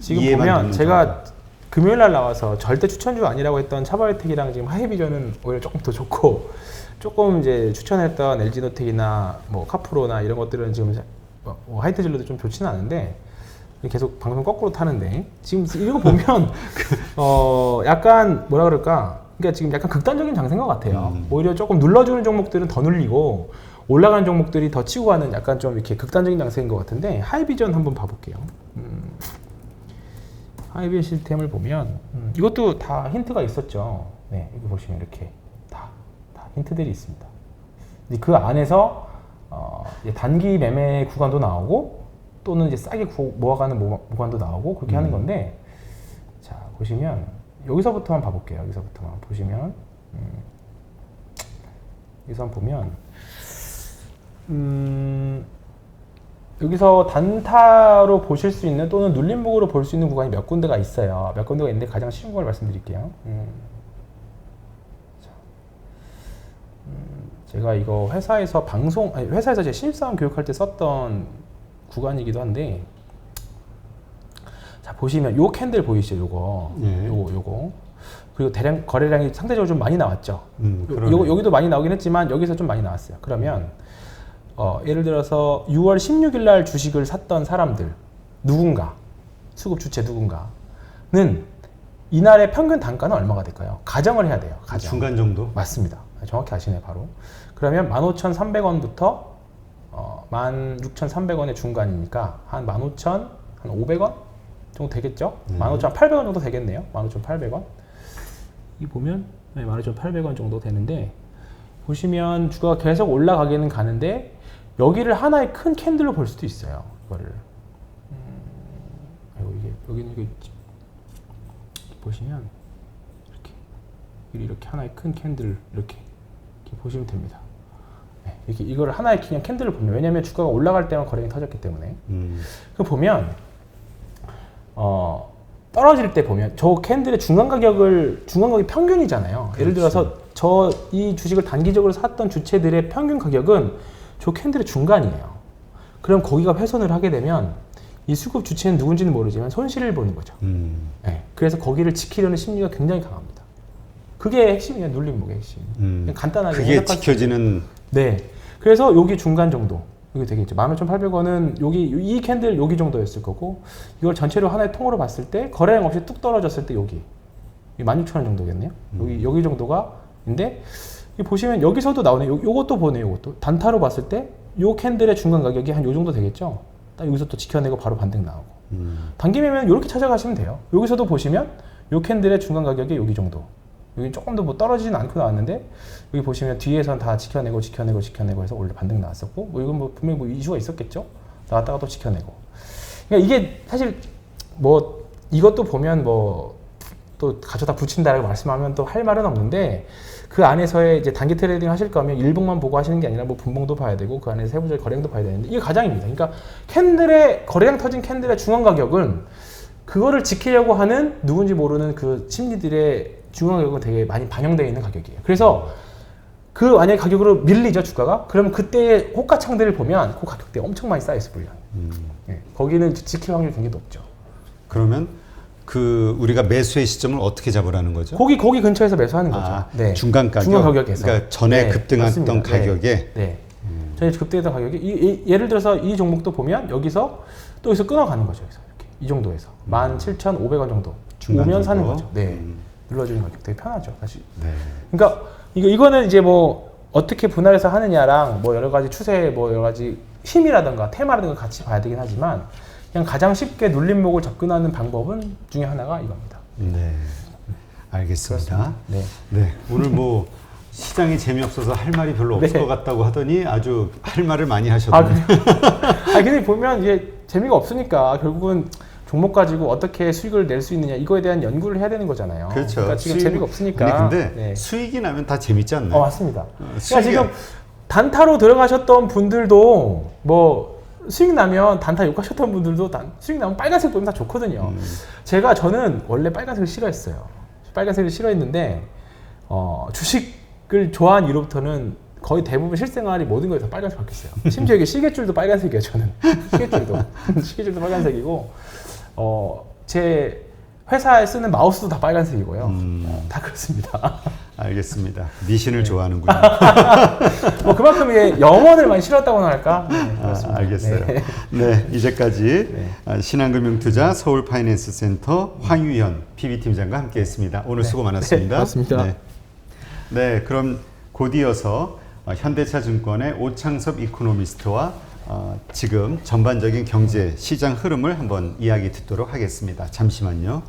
지금 이해만 보면 듣는 제가 금요일 날 나와서 절대 추천주 아니라고 했던 차바이오텍이랑 지금 하이비전은 오히려 조금 더 좋고 조금 이제 추천했던 LG노텍이나 뭐 카프로나 이런 것들은 지금 하이트진로도 좀 좋지는 않은데 계속 방송 거꾸로 타는데 지금 이거 보면 약간 뭐라 그럴까 그러니까 지금 약간 극단적인 장세인 것 같아요. 오히려 조금 눌러주는 종목들은 더 눌리고 올라가는 종목들이 더 치고 가는 약간 좀 이렇게 극단적인 장세인 것 같은데 하이비전 한번 봐볼게요. 하이비전 시스템을 보면 이것도 다 힌트가 있었죠. 네, 이거 보시면 이렇게 다 힌트들이 있습니다. 근데 그 안에서 이제 단기 매매 구간도 나오고 또는 이제 싸게 모아가는 구간도 나오고 그렇게 하는 건데 자 보시면 여기서부터만 봐볼게요. 여기서부터만 보시면 여기서 한번 보면 여기서 단타로 보실 수 있는 또는 눌림목으로 볼 수 있는 구간이 몇 군데가 있어요. 몇 군데가 있는데 가장 쉬운 걸 말씀드릴게요. 제가 이거 회사에서 회사에서 제 신입사원 교육할 때 썼던 구간이기도 한데 자 보시면 요 캔들 보이시죠? 요거 네. 요거 그리고 대량 거래량이 상대적으로 좀 많이 나왔죠. 그러네. 여기도 많이 나오긴 했지만 여기서 좀 많이 나왔어요. 그러면 예를 들어서 6월 16일 날 주식을 샀던 사람들 누군가 수급 주체 누군가는 이날의 평균 단가는 얼마가 될까요? 가정을 해야 돼요. 가정. 중간 정도? 맞습니다. 정확히 아시네 바로. 그러면 15,300원부터 16,300원의 중간이니까 한 15,000, 한 500원 정도 되겠죠? 15,800원 정도 되겠네요. 15,800원. 이 보면 15,800원 정도 되는데 보시면 주가가 계속 올라가기는 가는데 여기를 하나의 큰 캔들로 볼 수도 있어요. 이거를 여기는 이게 보시면 이렇게 하나의 큰 캔들 이렇게 보시면 됩니다. 네, 이렇게 이걸 하나의 그냥 캔들을 보면 왜냐하면 주가가 올라갈 때만 거래량이 터졌기 때문에 그 보면 떨어질 때 보면 저 캔들의 중간 가격이 평균이잖아요. 그렇지. 예를 들어서 이 주식을 단기적으로 샀던 주체들의 평균 가격은 저 캔들의 중간이에요. 그럼 거기가 훼손을 하게 되면 이 수급 주체는 누군지는 모르지만 손실을 보는 거죠. 네, 그래서 거기를 지키려는 심리가 굉장히 강합니다. 그게 핵심이에요. 눌림목의 핵심. 그냥 간단하게 그게 지켜지는. 네. 그래서 여기 중간 정도. 여기 되겠죠. 15,800원은 여기 이 캔들 여기 정도였을 거고 이걸 전체로 하나의 통으로 봤을 때 거래량 없이 뚝 떨어졌을 때 여기 16,000원 정도겠네요. 여기 정도가 인데 보시면 여기서도 나오네. 요것도 보네요. 요것도 단타로 봤을 때 요 캔들의 중간 가격이 한 요 정도 되겠죠. 딱 여기서 또 지켜내고 바로 반등 나오고 단기 매매는 이렇게 찾아가시면 돼요. 여기서도 보시면 요 캔들의 중간 가격이 여기 정도. 여기 조금 더 뭐 떨어지진 않고 나왔는데 여기 보시면 뒤에선 다 지켜내고 해서 원래 반등 나왔었고 뭐 이건 뭐 분명히 뭐 이슈가 있었겠죠. 나왔다가 또 지켜내고. 그러니까 이게 사실 뭐 이것도 보면 뭐 또 가져다 붙인다라고 말씀하면 또 할 말은 없는데 그 안에서의 이제 단기 트레이딩 하실 거면 일봉만 보고 하시는 게 아니라 뭐 분봉도 봐야 되고 그 안에 세부적인 거래량도 봐야 되는데 이게 가장입니다. 그러니까 거래량 터진 캔들의 중간 가격은 그거를 지키려고 하는 누군지 모르는 그 심리들의 중간 가격은 되게 많이 반영되어 있는 가격이에요. 그래서 그 만약에 가격으로 밀리죠 주가가 그러면 그때의 호가창들을 보면 그 가격대에 엄청 많이 쌓여있을 물량이 네, 거기는 지킬 확률이 굉장히 높죠. 그러면 그 우리가 매수의 시점을 어떻게 잡으라는 거죠? 거기 근처에서 매수하는 거죠. 네. 중간 가격에서. 그러니까 전에 네, 급등했던 맞습니다. 가격에. 네. 전에 급등했던 가격이 예를 들어서 이 종목도 보면 여기서 또 여기서 끊어가는 거죠. 여기서 이렇게 이 정도에서 17,500원 정도 오면 사는 거죠. 네. 눌러주는 가격 되게 편하죠, 사실. 네. 그러니까 이거는 이제 뭐 어떻게 분할해서 하느냐랑 뭐 여러 가지 추세, 뭐 여러 가지 힘이라든가 테마라든가 같이 봐야 되긴 하지만 그냥 가장 쉽게 눌림목을 접근하는 방법은 중에 하나가 이겁니다. 네. 알겠습니다. 네. 네. 오늘 뭐 시장이 재미없어서 할 말이 별로 없을 네. 것 같다고 하더니 아주 할 말을 많이 하셨네요. 근데 보면 이게 재미가 없으니까 결국은 종목 가지고 어떻게 수익을 낼 수 있느냐 이거에 대한 연구를 해야 되는 거잖아요. 그렇죠. 그러니까 지금 재미가 없으니까. 근데 네. 수익이 나면 다 재밌지 않나요? 맞습니다. 그러니까 지금 단타로 들어가셨던 분들도 뭐 수익 나면 단타 욕하셨던 분들도 수익 나면 빨간색 보면 다 좋거든요. 저는 원래 빨간색을 싫어했어요. 빨간색을 싫어했는데 주식을 좋아한 이후부터는 거의 대부분 실생활이 모든 거에 다 빨간색 바뀌었어요. 심지어 이게 시계줄도 빨간색이에요. 저는 시계줄도 빨간색이고 제 회사에 쓰는 마우스도 다 빨간색이고요. 다 그렇습니다. 알겠습니다. 미신을 좋아하는군요. 뭐 그만큼 이게 영원을 많이 싫었다고나 할까? 네, 그렇습니다. 알겠어요. 네, 이제까지 신한금융투자 서울파이낸스센터 황유현 PB팀장과 함께했습니다. 오늘 수고 많았습니다. 네, 고맙습니다. 네, 그럼 곧 이어서 현대차증권의 오창섭 이코노미스트와 지금 전반적인 경제 시장 흐름을 한번 이야기 듣도록 하겠습니다. 잠시만요.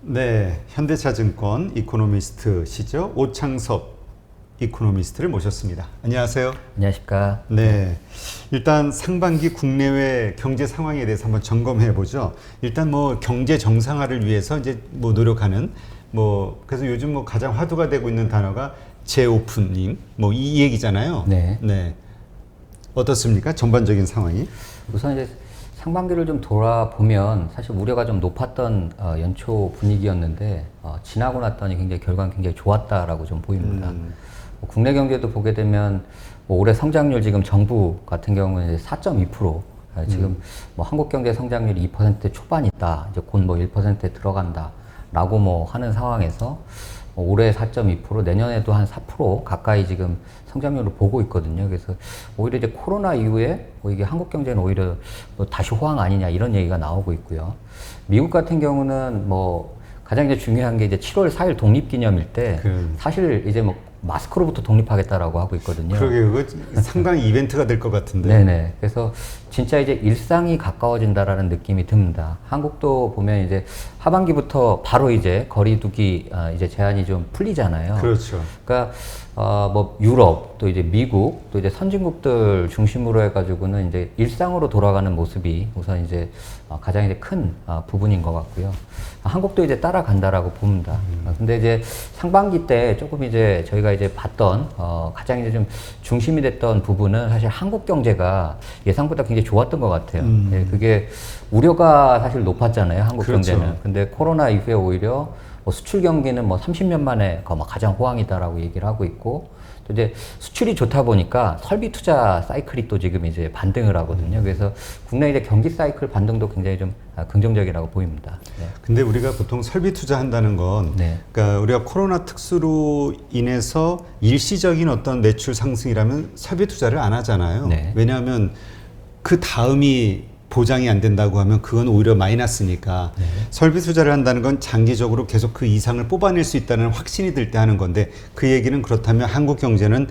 네, 현대차증권 이코노미스트시죠. 오창섭 이코노미스트를 모셨습니다. 안녕하세요. 안녕하십니까. 네, 일단 상반기 국내외 경제 상황에 대해서 한번 점검해 보죠. 일단 뭐 경제 정상화를 위해서 이제 뭐 노력하는 그래서 요즘 뭐 가장 화두가 되고 있는 단어가 재오프닝 뭐 이 얘기잖아요. 네. 네. 어떻습니까? 전반적인 상황이? 우선 이제 상반기를 좀 돌아보면 사실 우려가 좀 높았던 연초 분위기였는데 지나고 났더니 결과는 굉장히 좋았다라고 좀 보입니다. 뭐 국내 경제도 보게 되면 뭐 올해 성장률 지금 정부 같은 경우는 이제 4.2%, 지금 뭐 한국 경제 성장률이 2% 초반이다. 이제 곧 뭐 1%에 들어간다라고 뭐 하는 상황에서 올해 4.2%, 내년에도 한 4% 가까이 지금 성장률을 보고 있거든요. 그래서 오히려 이제 코로나 이후에 이게 한국 경제는 오히려 뭐 다시 호황 아니냐 이런 얘기가 나오고 있고요. 미국 같은 경우는 뭐 가장 이제 중요한 게 이제 7월 4일 독립기념일 때 사실 이제 뭐 마스크로부터 독립하겠다라고 하고 있거든요. 그러게 그거 상당히 이벤트가 될 것 같은데. 네네. 그래서 진짜 이제 일상이 가까워진다라는 느낌이 듭니다. 한국도 보면 이제 하반기부터 바로 이제 거리두기 이제 제한이 좀 풀리잖아요. 그렇죠. 그러니까 뭐 유럽 또 이제 미국 또 이제 선진국들 중심으로 해가지고는 이제 일상으로 돌아가는 모습이 우선 이제 가장 이제 큰 부분인 것 같고요. 한국도 이제 따라간다라고 봅니다. 근데 이제 상반기 때 조금 이제 저희가 이제 봤던 가장 이제 좀 중심이 됐던 부분은 사실 한국 경제가 예상보다 굉장히 좋았던 것 같아요. 예, 그게 우려가 사실 높았잖아요, 한국 그렇죠. 경제는. 근데 코로나 이후에 오히려 뭐 수출 경기는 뭐 30년 만에 가장 호황이다라고 얘기를 하고 있고, 또 이제 수출이 좋다 보니까 설비 투자 사이클이 또 지금 이제 반등을 하거든요. 그래서 국내 이제 경기 사이클 반등도 굉장히 좀 긍정적이라고 보입니다. 네. 근데 우리가 보통 설비 투자한다는 건, 네. 그러니까 우리가 코로나 특수로 인해서 일시적인 어떤 매출 상승이라면 설비 투자를 안 하잖아요. 네. 왜냐하면 그 다음이 보장이 안 된다고 하면 그건 오히려 마이너스니까. 네. 설비 투자를 한다는 건 장기적으로 계속 그 이상을 뽑아낼 수 있다는 확신이 들 때 하는 건데, 그 얘기는 그렇다면 한국 경제는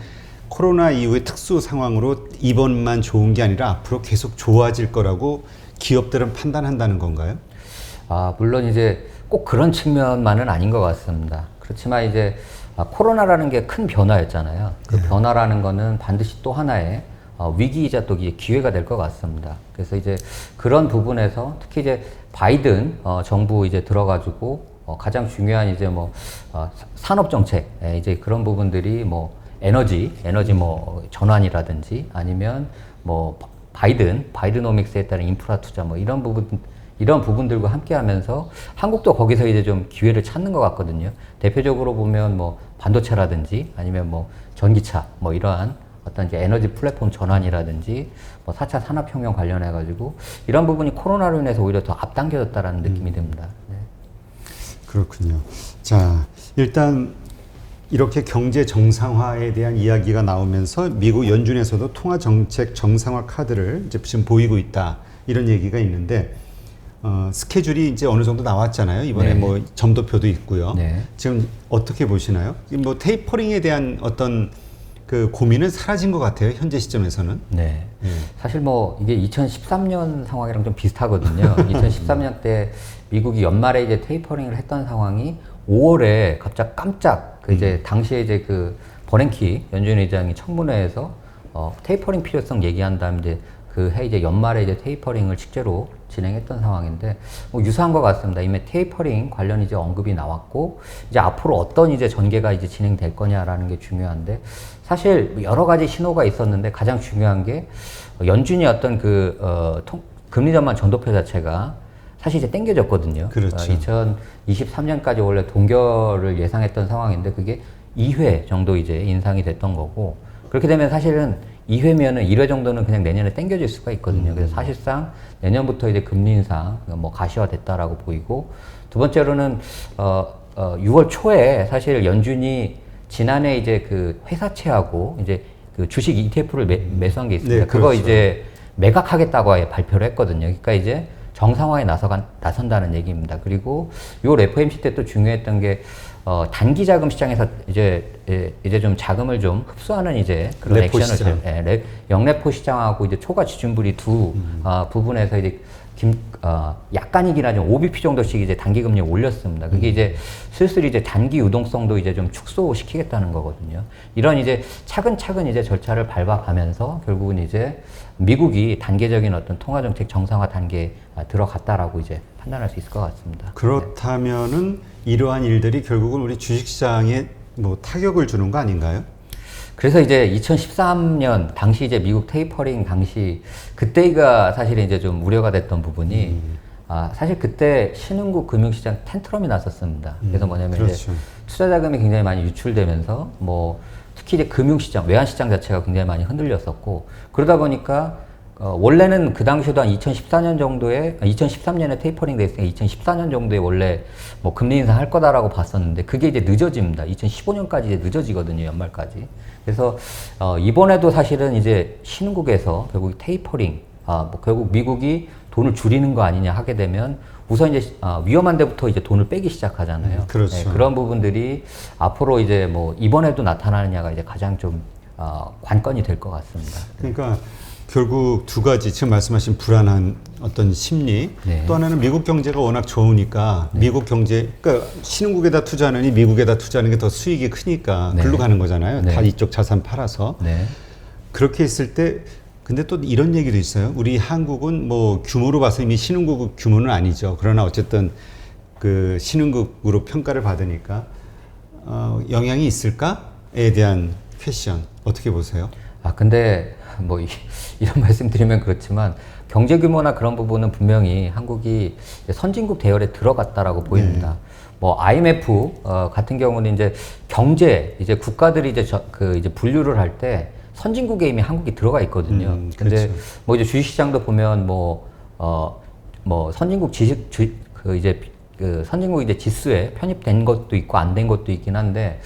코로나 이후의 특수 상황으로 이번만 좋은 게 아니라 앞으로 계속 좋아질 거라고 기업들은 판단한다는 건가요? 물론 이제 꼭 그런 측면만은 아닌 것 같습니다. 그렇지만 이제 코로나라는 게 큰 변화였잖아요. 그 변화라는 거는 반드시 또 하나의 위기이자 또 기회가 될 것 같습니다. 그래서 이제 그런 부분에서 특히 이제 바이든 정부 이제 들어가지고 가장 중요한 이제 뭐 산업 정책 이제 그런 부분들이 뭐 에너지 뭐 전환이라든지 아니면 뭐 바이드노믹스에 따른 인프라 투자 뭐 이런 부분들과 함께하면서 한국도 거기서 이제 좀 기회를 찾는 것 같거든요. 대표적으로 보면 뭐 반도체라든지 아니면 뭐 전기차 뭐 이러한 어떤 이제 에너지 플랫폼 전환이라든지 뭐 4차 산업혁명 관련해가지고 이런 부분이 코로나로 인해서 오히려 더 앞당겨졌다라는 느낌이 듭니다. 네. 그렇군요. 자, 일단 이렇게 경제 정상화에 대한 이야기가 나오면서 미국 연준에서도 통화 정책 정상화 카드를 이제 지금 보이고 있다 이런 얘기가 있는데 스케줄이 이제 어느 정도 나왔잖아요. 이번에 네. 뭐 점도표도 있고요. 네. 지금 어떻게 보시나요? 뭐 테이퍼링에 대한 어떤 그 고민은 사라진 것 같아요. 현재 시점에서는. 네. 사실 뭐 이게 2013년 상황이랑 좀 비슷하거든요. 2013년 때 미국이 연말에 이제 테이퍼링을 했던 상황이 5월에 갑자기 깜짝 이제 당시에 이제 그 버냉키 연준 의장이 청문회에서 테이퍼링 필요성 얘기한 다음에 이제 그 해 이제 연말에 이제 테이퍼링을 실제로 진행했던 상황인데 뭐 유사한 것 같습니다. 이미 테이퍼링 관련 이제 언급이 나왔고 이제 앞으로 어떤 이제 전개가 이제 진행될 거냐라는 게 중요한데 사실 여러 가지 신호가 있었는데 가장 중요한 게 연준이 어떤 금리 전망 전도표 자체가 사실 이제 땡겨졌거든요. 그렇죠. 2023년까지 원래 동결을 예상했던 상황인데 그게 2회 정도 이제 인상이 됐던 거고 그렇게 되면 사실은 2회면은 1회 정도는 그냥 내년에 땡겨질 수가 있거든요. 그래서 사실상 내년부터 이제 금리 인상 뭐 가시화됐다라고 보이고 두 번째로는 6월 초에 사실 연준이 지난해 이제 그 회사채하고 이제 그 주식 ETF를 매수한 게 있습니다. 네, 그거 그렇죠. 이제 매각하겠다고 아예 발표를 했거든요. 그러니까 이제 정상화에 나선다는 얘기입니다. 그리고 6월 FOMC 때 또 중요했던 게 단기 자금 시장에서 이제 좀 자금을 좀 흡수하는 이제 그런 레포 액션을 시장. 영래포 시장하고 이제 초과 지준불이 두 부분에서 이제 약간이긴 하지만 5bp 정도씩 이제 단기 금리 올렸습니다. 그게 이제 슬슬 이제 단기 유동성도 이제 좀 축소시키겠다는 거거든요. 이런 이제 차근차근 이제 절차를 밟아가면서 결국은 이제 미국이 단계적인 어떤 통화정책 정상화 단계에 들어갔다라고 이제 판단할 수 있을 것 같습니다. 그렇다면은 이러한 일들이 결국은 우리 주식시장에 뭐 타격을 주는 거 아닌가요? 그래서 이제 2013년 당시 이제 미국 테이퍼링 당시 그때가 사실 이제 좀 우려가 됐던 부분이 사실 그때 신흥국 금융시장 텐트럼이 났었습니다. 그래서 뭐냐면 그렇죠. 이제 투자 자금이 굉장히 많이 유출되면서 뭐 특히 이제 금융시장, 외환시장 자체가 굉장히 많이 흔들렸었고 그러다 보니까 원래는 그 당시도 한 2014년 정도에 2013년에 테이퍼링 됐으니까 2014년 정도에 원래 뭐 금리 인상할 거다라고 봤었는데 그게 이제 늦어집니다. 2015년까지 이제 늦어지거든요, 연말까지. 그래서 이번에도 사실은 이제 신흥국에서 결국 테이퍼링, 뭐 결국 미국이 돈을 줄이는 거 아니냐 하게 되면 우선 이제 위험한 데부터 이제 돈을 빼기 시작하잖아요. 그렇죠. 네, 그런 부분들이 앞으로 이제 뭐 이번에도 나타나느냐가 이제 가장 좀 관건이 될 것 같습니다. 그러니까 결국 두 가지 지금 말씀하신 불안한 어떤 심리 네. 또 하나는 미국 경제가 워낙 좋으니까 미국 경제 그러니까 신흥국에다 투자하느니 미국에다 투자하는 게 더 수익이 크니까 네. 글로 가는 거잖아요. 네. 다 이쪽 자산 팔아서 네. 그렇게 했을 때 근데 또 이런 얘기도 있어요. 우리 한국은 뭐 규모로 봐서 이미 신흥국 규모는 아니죠. 그러나 어쨌든 그 신흥국으로 평가를 받으니까 영향이 있을까에 대한 퀘션 어떻게 보세요? 근데 뭐 이런 말씀 드리면 그렇지만 경제 규모나 그런 부분은 분명히 한국이 선진국 대열에 들어갔다라고 보입니다. 네. 뭐 IMF 같은 경우는 이제 경제 이제 국가들이 이제 이제 분류를 할 때 선진국에 이미 한국이 들어가 있거든요. 근데 그렇죠. 뭐 이제 주식시장도 보면 뭐 선진국 선진국 이제 지수에 편입된 것도 있고 안 된 것도 있긴 한데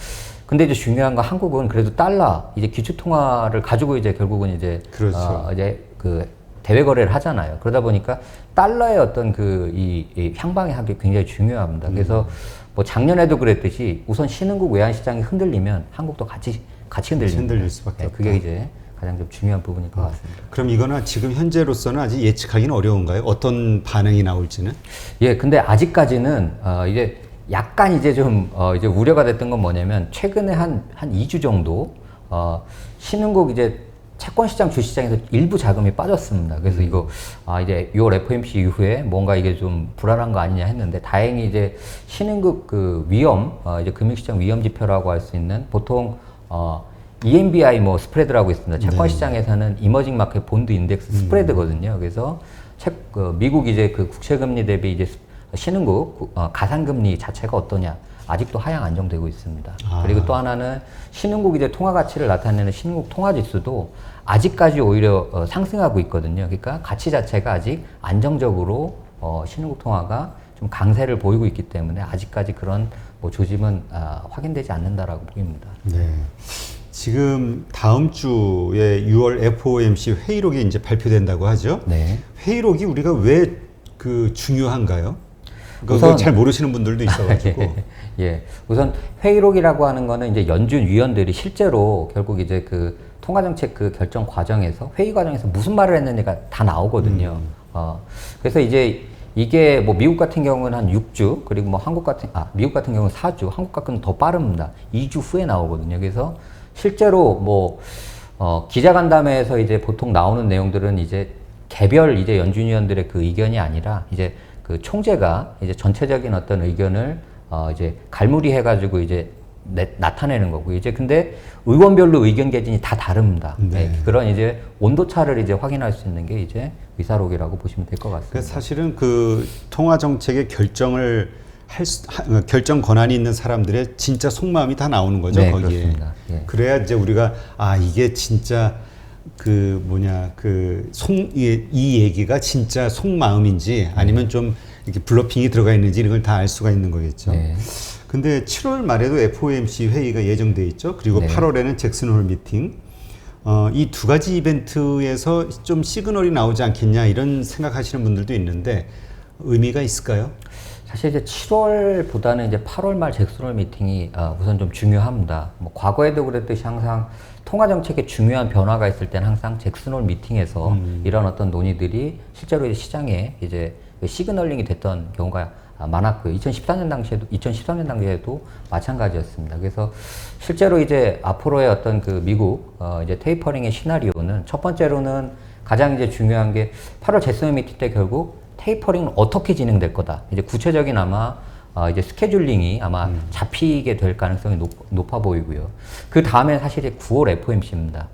근데 이제 중요한 건 한국은 그래도 달러 이제 기축통화를 가지고 이제 결국은 이제 그렇죠. 이제 그 대외 거래를 하잖아요. 그러다 보니까 달러의 어떤 이 향방의 합이 굉장히 중요합니다. 그래서 뭐 작년에도 그랬듯이 우선 신흥국 외환 시장이 흔들리면 한국도 같이 흔들립니다. 흔들릴 수밖에 없다. 그게 이제 가장 좀 중요한 부분일 것 같습니다. 그럼 이거는 지금 현재로서는 아직 예측하기는 어려운가요? 어떤 반응이 나올지는? 예, 근데 아직까지는 이제 약간 이제 좀 이제 우려가 됐던 건 뭐냐면 최근에 한 2주 정도 신흥국 이제 채권 시장, 주시장에서 일부 자금이 빠졌습니다. 그래서 이거 이제 6월 FOMC 이후에 뭔가 이게 좀 불안한 거 아니냐 했는데 다행히 이제 신흥국 그 위험 이제 금융시장 위험 지표라고 할 수 있는 보통 EMBI 뭐 스프레드라고 있습니다. 채권 시장에서는 이머징 마켓 본드 인덱스 스프레드거든요. 그래서 미국 이제 그 국채 금리 대비 이제 신흥국 가상금리 자체가 어떠냐 아직도 하향 안정되고 있습니다. 그리고 또 하나는 신흥국 이제 통화 가치를 나타내는 신흥국 통화 지수도 아직까지 오히려 상승하고 있거든요. 그러니까 가치 자체가 아직 안정적으로 신흥국 통화가 좀 강세를 보이고 있기 때문에 아직까지 그런 뭐 조짐은 확인되지 않는다라고 보입니다. 네. 지금 다음 주에 6월 FOMC 회의록이 이제 발표된다고 하죠. 네. 회의록이 우리가 왜 그 중요한가요? 우선 잘 모르시는 분들도 있어가지고. 예. 우선 회의록이라고 하는 거는 이제 연준 위원들이 실제로 결국 이제 그 통화정책 그 결정 과정에서 회의 과정에서 무슨 말을 했느냐가 다 나오거든요. 그래서 이제 이게 뭐 미국 같은 경우는 한 6주 그리고 뭐 미국 같은 경우는 4주, 한국 같은 경우는 더 빠릅니다. 2주 후에 나오거든요. 그래서 실제로 뭐 기자간담회에서 이제 보통 나오는 내용들은 이제 개별 이제 연준위원들의 그 의견이 아니라 이제 그 총재가 이제 전체적인 어떤 의견을 이제 갈무리 해가지고 이제 나타내는 거고 이제 근데 의원별로 의견 개진이 다 다릅니다. 네. 네, 그런 이제 온도차를 이제 확인할 수 있는 게 이제 의사록이라고 보시면 될 것 같습니다. 그래서 사실은 그 통화 정책의 결정을 결정 권한이 있는 사람들의 진짜 속마음이 다 나오는 거죠. 네, 거기에. 그렇습니다. 예. 그래야 이제 우리가 이게 진짜 이 얘기가 진짜 속마음인지 아니면 좀 이렇게 블러핑이 들어가 있는지 이런 걸 다 알 수가 있는 거겠죠. 네. 근데 7월 말에도 FOMC 회의가 예정돼 있죠. 그리고 네. 8월에는 잭슨홀 미팅. 이 두 가지 이벤트에서 좀 시그널이 나오지 않겠냐 이런 생각하시는 분들도 있는데 의미가 있을까요? 사실 이제 7월보다는 이제 8월 말 잭슨홀 미팅이 우선 좀 중요합니다. 뭐 과거에도 그랬듯이 항상 통화 정책에 중요한 변화가 있을 때는 항상 잭슨홀 미팅에서 이런 어떤 논의들이 실제로 이제 시장에 이제 시그널링이 됐던 경우가 많았고요. 2013년 당시에도 마찬가지였습니다. 그래서 실제로 이제 앞으로의 어떤 그 미국 이제 테이퍼링의 시나리오는 첫 번째로는 가장 이제 중요한 게 8월 잭슨홀 미팅 때 결국 테이퍼링은 어떻게 진행될 거다. 이제 구체적인 아마 이제 스케줄링이 아마 잡히게 될 가능성이 높아 보이고요. 그 다음에 사실 이제 9월 FOMC입니다.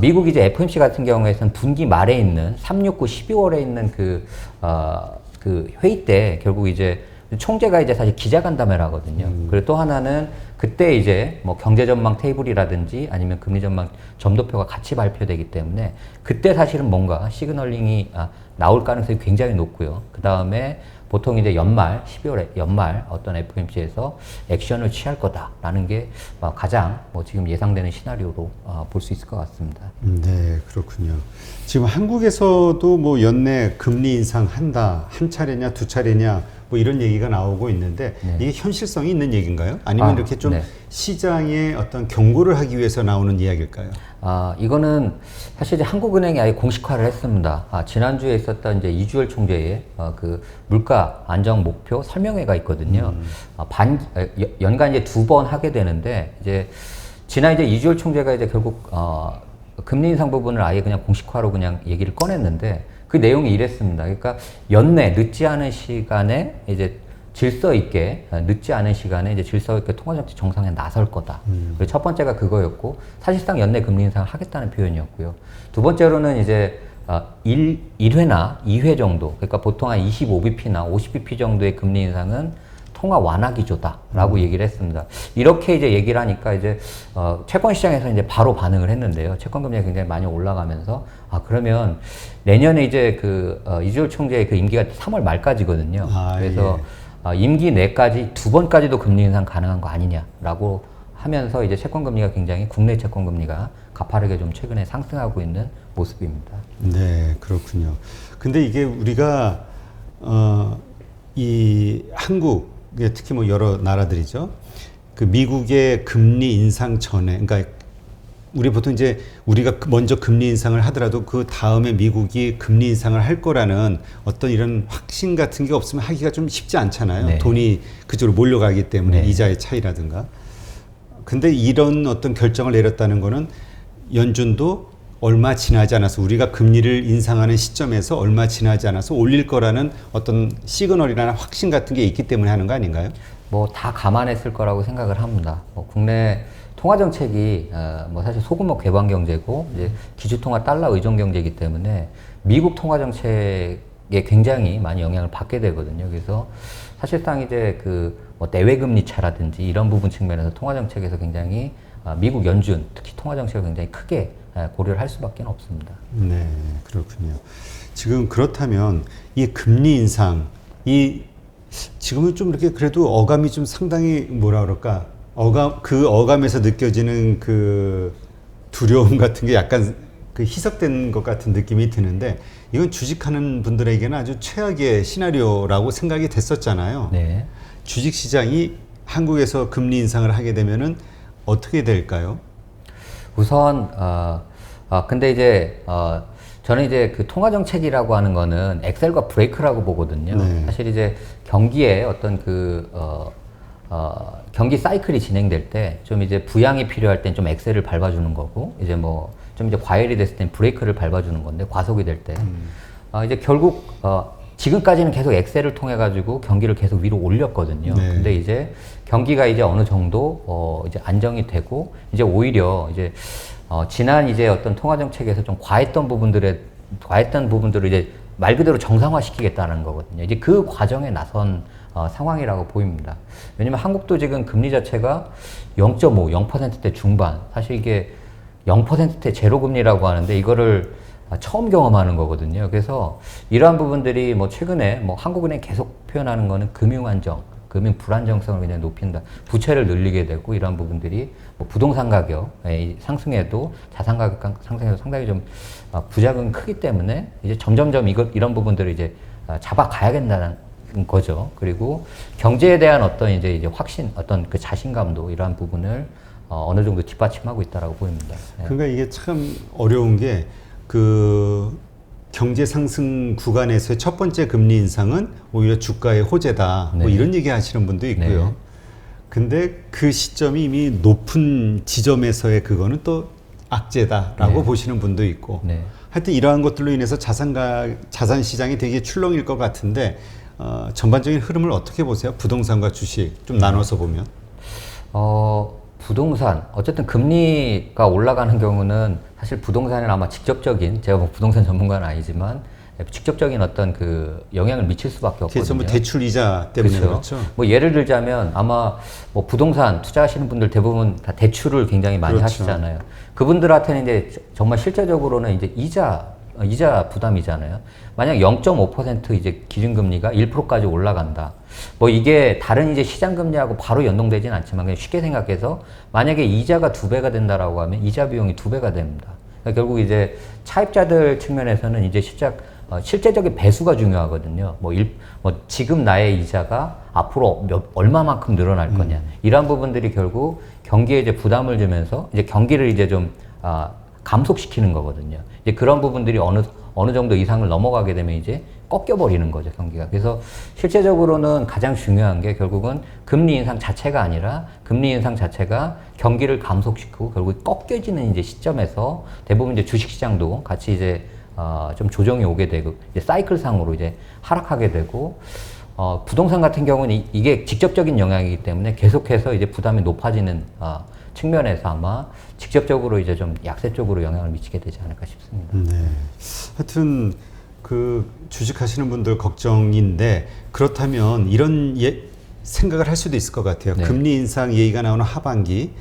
미국 이제 FOMC 같은 경우에는 분기 말에 있는 3, 6, 9, 12월에 있는 그 회의 때 결국 이제 총재가 이제 사실 기자간담회를 하거든요. 그리고 또 하나는 그때 이제 뭐 경제 전망 테이블이라든지 아니면 금리 전망 점도표가 같이 발표되기 때문에 그때 사실은 뭔가 시그널링이 나올 가능성이 굉장히 높고요. 그 다음에 보통 이제 12월에 연말 어떤 FOMC에서 액션을 취할 거다라는 게 가장 지금 예상되는 시나리오로 볼 수 있을 것 같습니다. 네, 그렇군요. 지금 한국에서도 뭐 연내 금리 인상한다, 한 차례냐, 두 차례냐, 뭐 이런 얘기가 나오고 있는데 네. 이게 현실성이 있는 얘기인가요? 아니면 이렇게 좀 네. 시장에 어떤 경고를 하기 위해서 나오는 이야기일까요? 이거는 사실 이제 한국은행이 아예 공식화를 했습니다. 지난주에 있었던 이제 이주열 총재의 그 물가 안정 목표 설명회가 있거든요. 연간 이제 2번 하게 되는데 이제 지난 이제 이주열 총재가 이제 결국 금리 인상 부분을 아예 그냥 공식화로 그냥 얘기를 꺼냈는데 그 내용이 이랬습니다. 그러니까 연내 늦지 않은 시간에 이제 질서 있게 늦지 않은 시간에 이제 질서 있게 통화정책 정상에 나설 거다. 그리고 첫 번째가 그거였고 사실상 연내 금리 인상을 하겠다는 표현이었고요. 두 번째로는 이제 1회나 2회 정도, 그러니까 보통 한 25bp나 50bp 정도의 금리 인상은 통화 완화 기조다라고 얘기를 했습니다. 이렇게 이제 얘기를 하니까 이제 채권 시장에서 이제 바로 반응을 했는데요. 채권 금리가 굉장히 많이 올라가면서 그러면 내년에 이제 이주열 총재의 그 임기가 3월 말까지거든요. 그래서 임기 내까지 2번까지도 금리 인상 가능한 거 아니냐라고 하면서 이제 채권 금리가 굉장히 국내 채권 금리가 가파르게 좀 최근에 상승하고 있는 모습입니다. 네, 그렇군요. 근데 이게 우리가 이 한국에 특히 뭐 여러 나라들이죠. 그 미국의 금리 인상 전에, 그러니까 우리 보통 이제 우리가 먼저 금리 인상을 하더라도 그 다음에 미국이 금리 인상을 할 거라는 어떤 이런 확신 같은 게 없으면 하기가 좀 쉽지 않잖아요. 네. 돈이 그쪽으로 몰려가기 때문에 네. 이자의 차이라든가. 근데 이런 어떤 결정을 내렸다는 거는 연준도 얼마 지나지 않아서 우리가 금리를 인상하는 시점에서 얼마 지나지 않아서 올릴 거라는 어떤 시그널이나 확신 같은 게 있기 때문에 하는 거 아닌가요? 뭐 다 감안했을 거라고 생각을 합니다. 국내 통화 정책이 사실 소규모 개방 경제고 이제 기주통화 달러 의존 경제이기 때문에 미국 통화 정책에 굉장히 많이 영향을 받게 되거든요. 그래서 사실상 이제 내외 금리 차라든지 이런 부분 측면에서 통화 정책에서 굉장히 미국 연준 특히 통화 정책을 굉장히 크게 고려를 할 수밖에 없습니다. 네, 그렇군요. 지금 그렇다면 이 금리 인상, 지금은 좀 이렇게 그래도 어감이 좀 상당히 뭐라 그럴까? 그 어감에서 느껴지는 그 두려움 같은 게 약간 그 희석된 것 같은 느낌이 드는데 이건 주식하는 분들에게는 아주 최악의 시나리오라고 생각이 됐었잖아요. 네. 주식 시장이 한국에서 금리 인상을 하게 되면은 어떻게 될까요? 우선 근데 이제 저는 이제 그 통화 정책이라고 하는 거는 엑셀과 브레이크라고 보거든요. 네. 사실 이제 경기에 어떤 경기 사이클이 진행될 때 좀 이제 부양이 필요할 땐 좀 엑셀을 밟아주는 거고 이제 좀 이제 과열이 됐을 땐 브레이크를 밟아주는 건데 과속이 될 때 이제 결국 지금까지는 계속 엑셀을 통해 가지고 경기를 계속 위로 올렸거든요. 네. 근데 이제 경기가 이제 어느 정도 이제 안정이 되고 이제 오히려 이제 지난 이제 어떤 통화 정책에서 좀 과했던 부분들을 이제 말 그대로 정상화시키겠다는 거거든요. 이제 그 과정에 나선 상황이라고 보입니다. 왜냐면 한국도 지금 금리 자체가 0.5, 0%대 중반. 사실 이게 0%대 제로 금리라고 하는데 이거를 처음 경험하는 거거든요. 그래서 이러한 부분들이 최근에 한국은행 계속 표현하는 거는 금융 안정, 금융 불안정성을 굉장히 높인다. 부채를 늘리게 되고 이러한 부분들이 부동산 가격 상승에도 자산 가격 상승에도 상당히 좀 부작용이 크기 때문에 이제 점점점 이런 부분들을 이제 잡아가야 된다는 거죠. 그리고 경제에 대한 어떤 이제 확신, 어떤 그 자신감도 이러한 부분을 어느 정도 뒷받침하고 있다라고 보입니다. 네. 그러니까 이게 참 어려운 게 그 경제 상승 구간에서의 첫 번째 금리 인상은 오히려 주가의 호재다. 뭐 네. 이런 얘기 하시는 분도 있고요. 네. 근데 그 시점이 이미 높은 지점에서의 그거는 또 악재다라고 네. 보시는 분도 있고. 네. 하여튼 이러한 것들로 인해서 자산 시장이 되게 출렁일 것 같은데 전반적인 흐름을 어떻게 보세요? 부동산과 주식 좀 나눠서 보면. 부동산, 어쨌든 금리가 올라가는 경우는 사실 부동산에 아마 직접적인, 제가 뭐 부동산 전문가는 아니지만 직접적인 어떤 그 영향을 미칠 수밖에 없거든요. 전부 대출 이자 때문에 그렇죠. 뭐 예를 들자면 아마 뭐 부동산 투자하시는 분들 대부분 다 대출을 굉장히 많이 그렇죠. 하시잖아요. 그분들한테는 이제 정말 실제적으로는 이제 이자 부담이잖아요. 만약 0.5% 이제 기준금리가 1%까지 올라간다. 뭐 이게 다른 이제 시장금리하고 바로 연동되진 않지만 그냥 쉽게 생각해서 만약에 이자가 2배가 된다라고 하면 이자 비용이 2배가 됩니다. 그러니까 결국 이제 차입자들 측면에서는 이제 실제적인 배수가 중요하거든요. 뭐 지금 나의 이자가 앞으로 얼마만큼 늘어날 거냐. 이러한 부분들이 결국 경기에 이제 부담을 주면서 이제 경기를 이제 좀 감속시키는 거거든요. 이제 그런 부분들이 어느 정도 이상을 넘어가게 되면 이제 꺾여버리는 거죠, 경기가. 그래서 실제적으로는 가장 중요한 게 결국은 금리 인상 자체가 아니라 금리 인상 자체가 경기를 감속시키고 결국 꺾여지는 이제 시점에서 대부분 이제 주식시장도 같이 이제 좀 조정이 오게 되고 이제 사이클상으로 이제 하락하게 되고 부동산 같은 경우는 이게 직접적인 영향이기 때문에 계속해서 이제 부담이 높아지는 측면에서 아마 직접적으로 이제 좀 약세 쪽으로 영향을 미치게 되지 않을까 싶습니다. 네. 하여튼 그 주식하시는 분들 걱정인데 그렇다면 이런 생각을 할 수도 있을 것 같아요. 네. 금리 인상 얘기가 나오는 하반기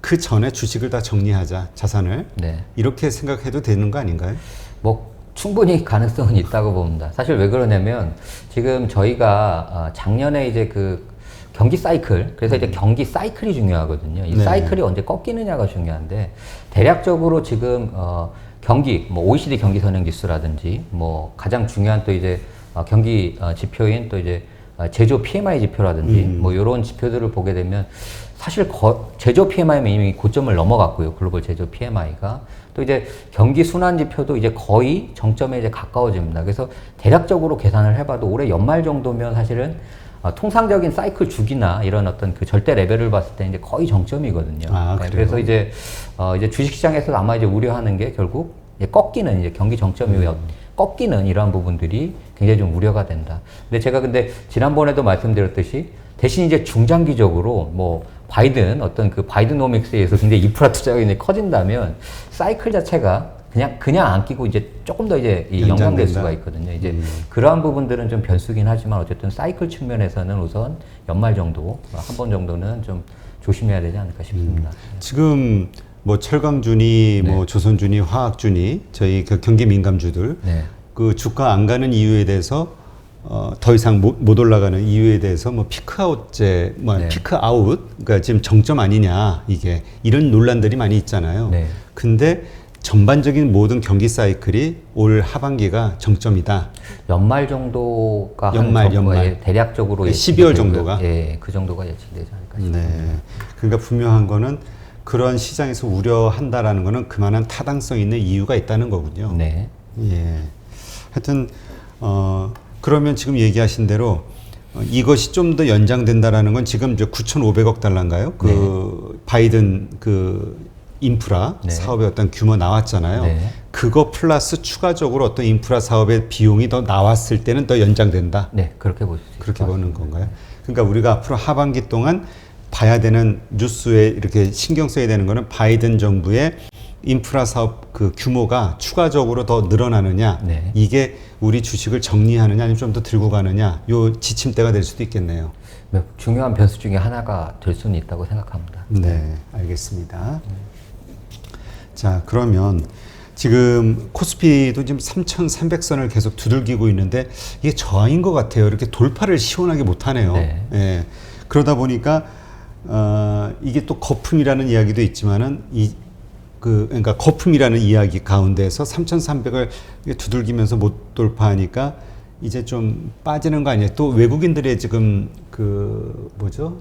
그 전에 주식을 다 정리하자, 자산을. 네. 이렇게 생각해도 되는 거 아닌가요? 뭐 충분히 가능성은 있다고 봅니다. 사실 왜 그러냐면 지금 저희가 작년에 이제 그 경기 사이클, 그래서 이제 경기 사이클이 중요하거든요. 이 네. 사이클이 언제 꺾이느냐가 중요한데 대략적으로 지금 경기, 뭐 OECD 경기 선행 지수라든지 뭐 가장 중요한 또 이제 경기 지표인 또 이제 제조 PMI 지표라든지 뭐 이런 지표들을 보게 되면 사실 제조 PMI는 이미 고점을 넘어갔고요. 글로벌 제조 PMI가 또 이제 경기 순환 지표도 이제 거의 정점에 이제 가까워집니다. 그래서 대략적으로 계산을 해봐도 올해 연말 정도면 사실은 통상적인 사이클 주기나 이런 어떤 그 절대 레벨을 봤을 때 이제 거의 정점이거든요. 네, 그래서 이제 주식시장에서 아마 이제 우려하는 게 결국 이제 꺾이는 이제 경기 정점 이후에 꺾이는 이러한 부분들이 굉장히 좀 우려가 된다. 근데 제가 지난번에도 말씀드렸듯이 대신 이제 중장기적으로 뭐 바이든 어떤 그 바이든노믹스에 의해서 굉장히 인프라 투자가 굉장히 커진다면 사이클 자체가 그냥 안 끼고 이제 조금 더 이제 연장될 수가 있거든요. 이제 그러한 부분들은 좀 변수긴 하지만 어쨌든 사이클 측면에서는 우선 연말 정도 한 번 정도는 좀 조심해야 되지 않을까 싶습니다. 지금 뭐 철강주니, 네. 뭐 조선주니, 화학주니, 저희 그 경기 민감주들 네. 그 주가 안 가는 이유에 대해서 더 이상 못 올라가는 이유에 대해서 뭐 피크아웃제, 네. 피크아웃, 그러니까 지금 정점 아니냐 이게 이런 논란들이 많이 있잖아요. 네. 근데 전반적인 모든 경기 사이클이 올 하반기가 정점이다. 연말 정도가 연말. 대략적으로 12월 정도가? 예, 그 정도가 예측되지 않을까 싶습니다. 네. 그러니까 분명한 거는 그런 시장에서 우려한다라는 거는 그만한 타당성 있는 이유가 있다는 거군요. 네. 예. 하여튼 그러면 지금 얘기하신 대로 이것이 좀 더 연장된다라는 건 지금 이제 9,500억 달러인가요? 그 바이든 그 인프라 네. 사업의 어떤 규모 나왔잖아요. 네. 그거 플러스 추가적으로 어떤 인프라 사업의 비용이 더 나왔을 때는 더 연장된다. 네, 그렇게 보실 수 있을 그렇게 것 보는 같습니다. 건가요? 그러니까 우리가 앞으로 하반기 동안 봐야 되는 뉴스에 이렇게 신경 써야 되는 거는 바이든 정부의 인프라 사업 그 규모가 추가적으로 더 늘어나느냐, 네. 이게 우리 주식을 정리하느냐 아니면 좀 더 들고 가느냐, 요 지침대가 될 수도 있겠네요. 중요한 변수 중에 하나가 될 수는 있다고 생각합니다. 네, 알겠습니다. 자, 그러면 지금 코스피도 지금 3,300선을 계속 두들기고 있는데 이게 저항인 것 같아요. 이렇게 돌파를 시원하게 못하네요. 네. 예. 그러다 보니까 이게 또 거품이라는 이야기도 있지만은 그러니까 거품이라는 이야기 가운데서 3,300을 두들기면서 못 돌파하니까 이제 좀 빠지는 거 아니에요? 또 외국인들의 지금 그 뭐죠?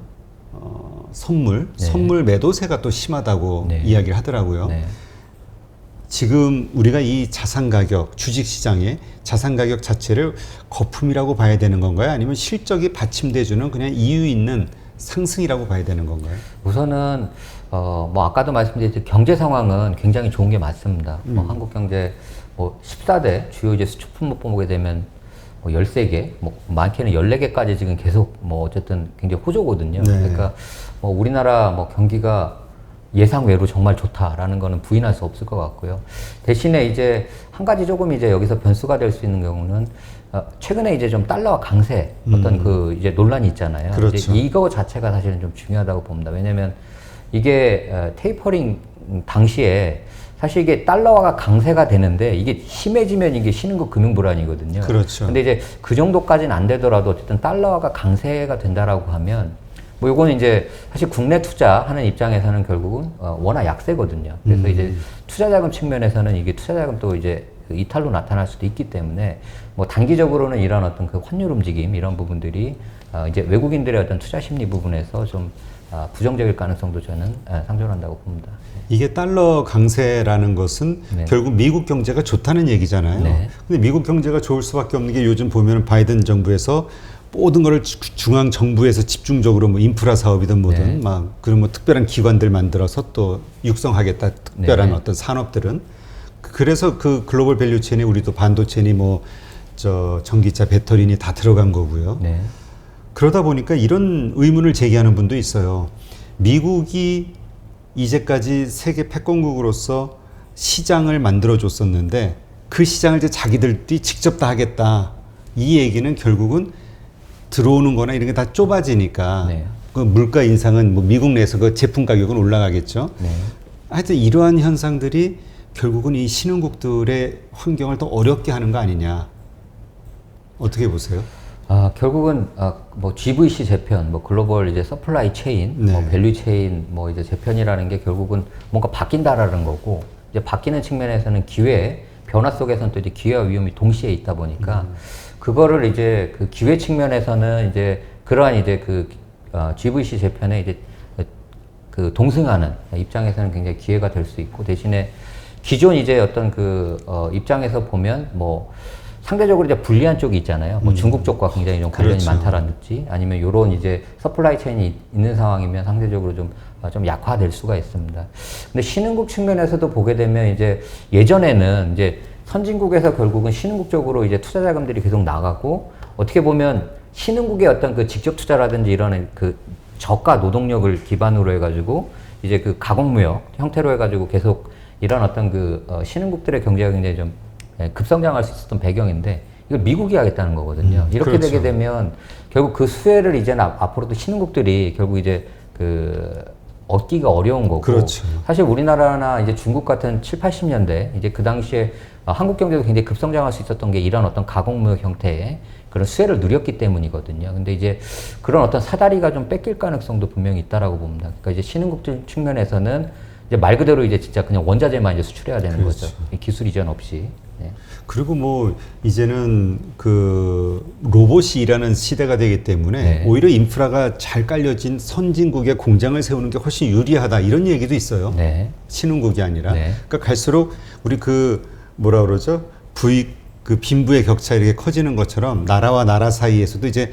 선물 매도세가 또 심하다고 네. 이야기를 하더라고요. 네. 지금 우리가 이 자산 가격, 주식 시장의 자산 가격 자체를 거품이라고 봐야 되는 건가요? 아니면 실적이 받침돼주는 그냥 이유 있는 상승이라고 봐야 되는 건가요? 우선은 뭐 아까도 말씀드렸듯이 경제 상황은 굉장히 좋은 게 맞습니다. 뭐 한국 경제 뭐 14대 주요 이제 수출 품목 보게 되면 뭐 13개, 뭐 많게는 14개까지 지금 계속 뭐 어쨌든 굉장히 호조거든요. 네. 그러니까 뭐 우리나라 뭐 경기가 예상 외로 정말 좋다라는 거는 부인할 수 없을 것 같고요. 대신에 이제 한 가지 조금 이제 여기서 변수가 될 수 있는 경우는 최근에 이제 좀 달러와 강세 어떤 그 이제 논란이 있잖아요. 그렇죠. 이제 이거 자체가 사실은 좀 중요하다고 봅니다. 왜냐면 이게 테이퍼링 당시에 사실 이게 달러화가 강세가 되는데 이게 심해지면 이게 신흥국 금융 불안이거든요. 그렇죠. 근데 이제 그 정도까지는 안 되더라도 어쨌든 달러화가 강세가 된다라고 하면 뭐 요거는 이제 사실 국내 투자하는 입장에서는 결국은 워낙 약세거든요. 그래서 이제 투자자금 측면에서는 이게 투자자금도 이제 그 이탈로 나타날 수도 있기 때문에 뭐 단기적으로는 이런 어떤 그 환율 움직임 이런 부분들이 이제 외국인들의 어떤 투자 심리 부분에서 좀 부정적일 가능성도 저는 상존한다고 봅니다. 이게 달러 강세라는 것은 네. 결국 미국 경제가 좋다는 얘기잖아요. 네. 근데 미국 경제가 좋을 수밖에 없는 게 요즘 보면 바이든 정부에서 모든 거를 중앙 정부에서 집중적으로 뭐 인프라 사업이든 뭐든 네. 막 그런 뭐 특별한 기관들 만들어서 또 육성하겠다. 특별한 네. 어떤 산업들은 그래서 그 글로벌 밸류 체인에 우리도 반도체니 뭐 저 전기차 배터리니 다 들어간 거고요. 네. 그러다 보니까 이런 의문을 제기하는 분도 있어요. 미국이 이제까지 세계 패권국으로서 시장을 만들어줬었는데 그 시장을 이제 자기들이 직접 다 하겠다. 이 얘기는 결국은 들어오는 거나 이런 게 다 좁아지니까 네. 그 물가 인상은 뭐 미국 내에서 그 제품 가격은 올라가겠죠. 네. 하여튼 이러한 현상들이 결국은 이 신흥국들의 환경을 더 어렵게 하는 거 아니냐. 어떻게 보세요? 결국은 뭐 GVC 재편, 뭐 글로벌 이제 서플라이 체인, 네. 뭐 밸류 체인, 뭐 이제 재편이라는 게 결국은 뭔가 바뀐다라는 거고 이제 바뀌는 측면에서는 기회, 변화 속에서는 또 이제 기회와 위험이 동시에 있다 보니까 그거를 이제 그 기회 측면에서는 이제 그러한 이제 그 GVC 재편에 이제 그 동승하는 입장에서는 굉장히 기회가 될 수 있고 대신에 기존 이제 어떤 그 입장에서 보면 뭐 상대적으로 이제 불리한 쪽이 있잖아요. 뭐 중국 쪽과 굉장히 좀 관련이 그렇죠. 많다라든지 아니면 요런 이제 서플라이 체인이 있는 상황이면 상대적으로 좀 약화될 수가 있습니다. 근데 신흥국 측면에서도 보게 되면 이제 예전에는 이제 선진국에서 결국은 신흥국 쪽으로 이제 투자 자금들이 계속 나가고 어떻게 보면 신흥국의 어떤 그 직접 투자라든지 이런 그 저가 노동력을 기반으로 해가지고 이제 그 가공무역 형태로 해가지고 계속 이런 어떤 그 신흥국들의 경제가 굉장히 좀 급성장할 수 있었던 배경인데 이걸 미국이 하겠다는 거거든요. 이렇게 그렇죠. 되게 되면 결국 그 수혜를 이제는 앞으로도 신흥국들이 결국 이제 그 얻기가 어려운 거고 그렇죠. 사실 우리나라나 이제 중국 같은 7, 80년대 이제 그 당시에 한국 경제도 굉장히 급성장할 수 있었던 게 이런 어떤 가공무역 형태의 그런 수혜를 누렸기 때문이거든요. 근데 이제 그런 어떤 사다리가 좀 뺏길 가능성도 분명히 있다라고 봅니다. 그러니까 이제 신흥국들 측면에서는 이제 말 그대로 이제 진짜 그냥 원자재만 이제 수출해야 되는 그렇죠. 거죠. 기술 이전 없이. 네. 그리고 뭐 이제는 그 로봇이 일하는 시대가 되기 때문에 네. 오히려 인프라가 잘 깔려진 선진국에 공장을 세우는 게 훨씬 유리하다 이런 얘기도 있어요. 네. 신흥국이 아니라. 네. 그러니까 갈수록 우리 그 뭐라 그러죠? 부익 그 빈부의 격차 이렇게 커지는 것처럼 나라와 나라 사이에서도 이제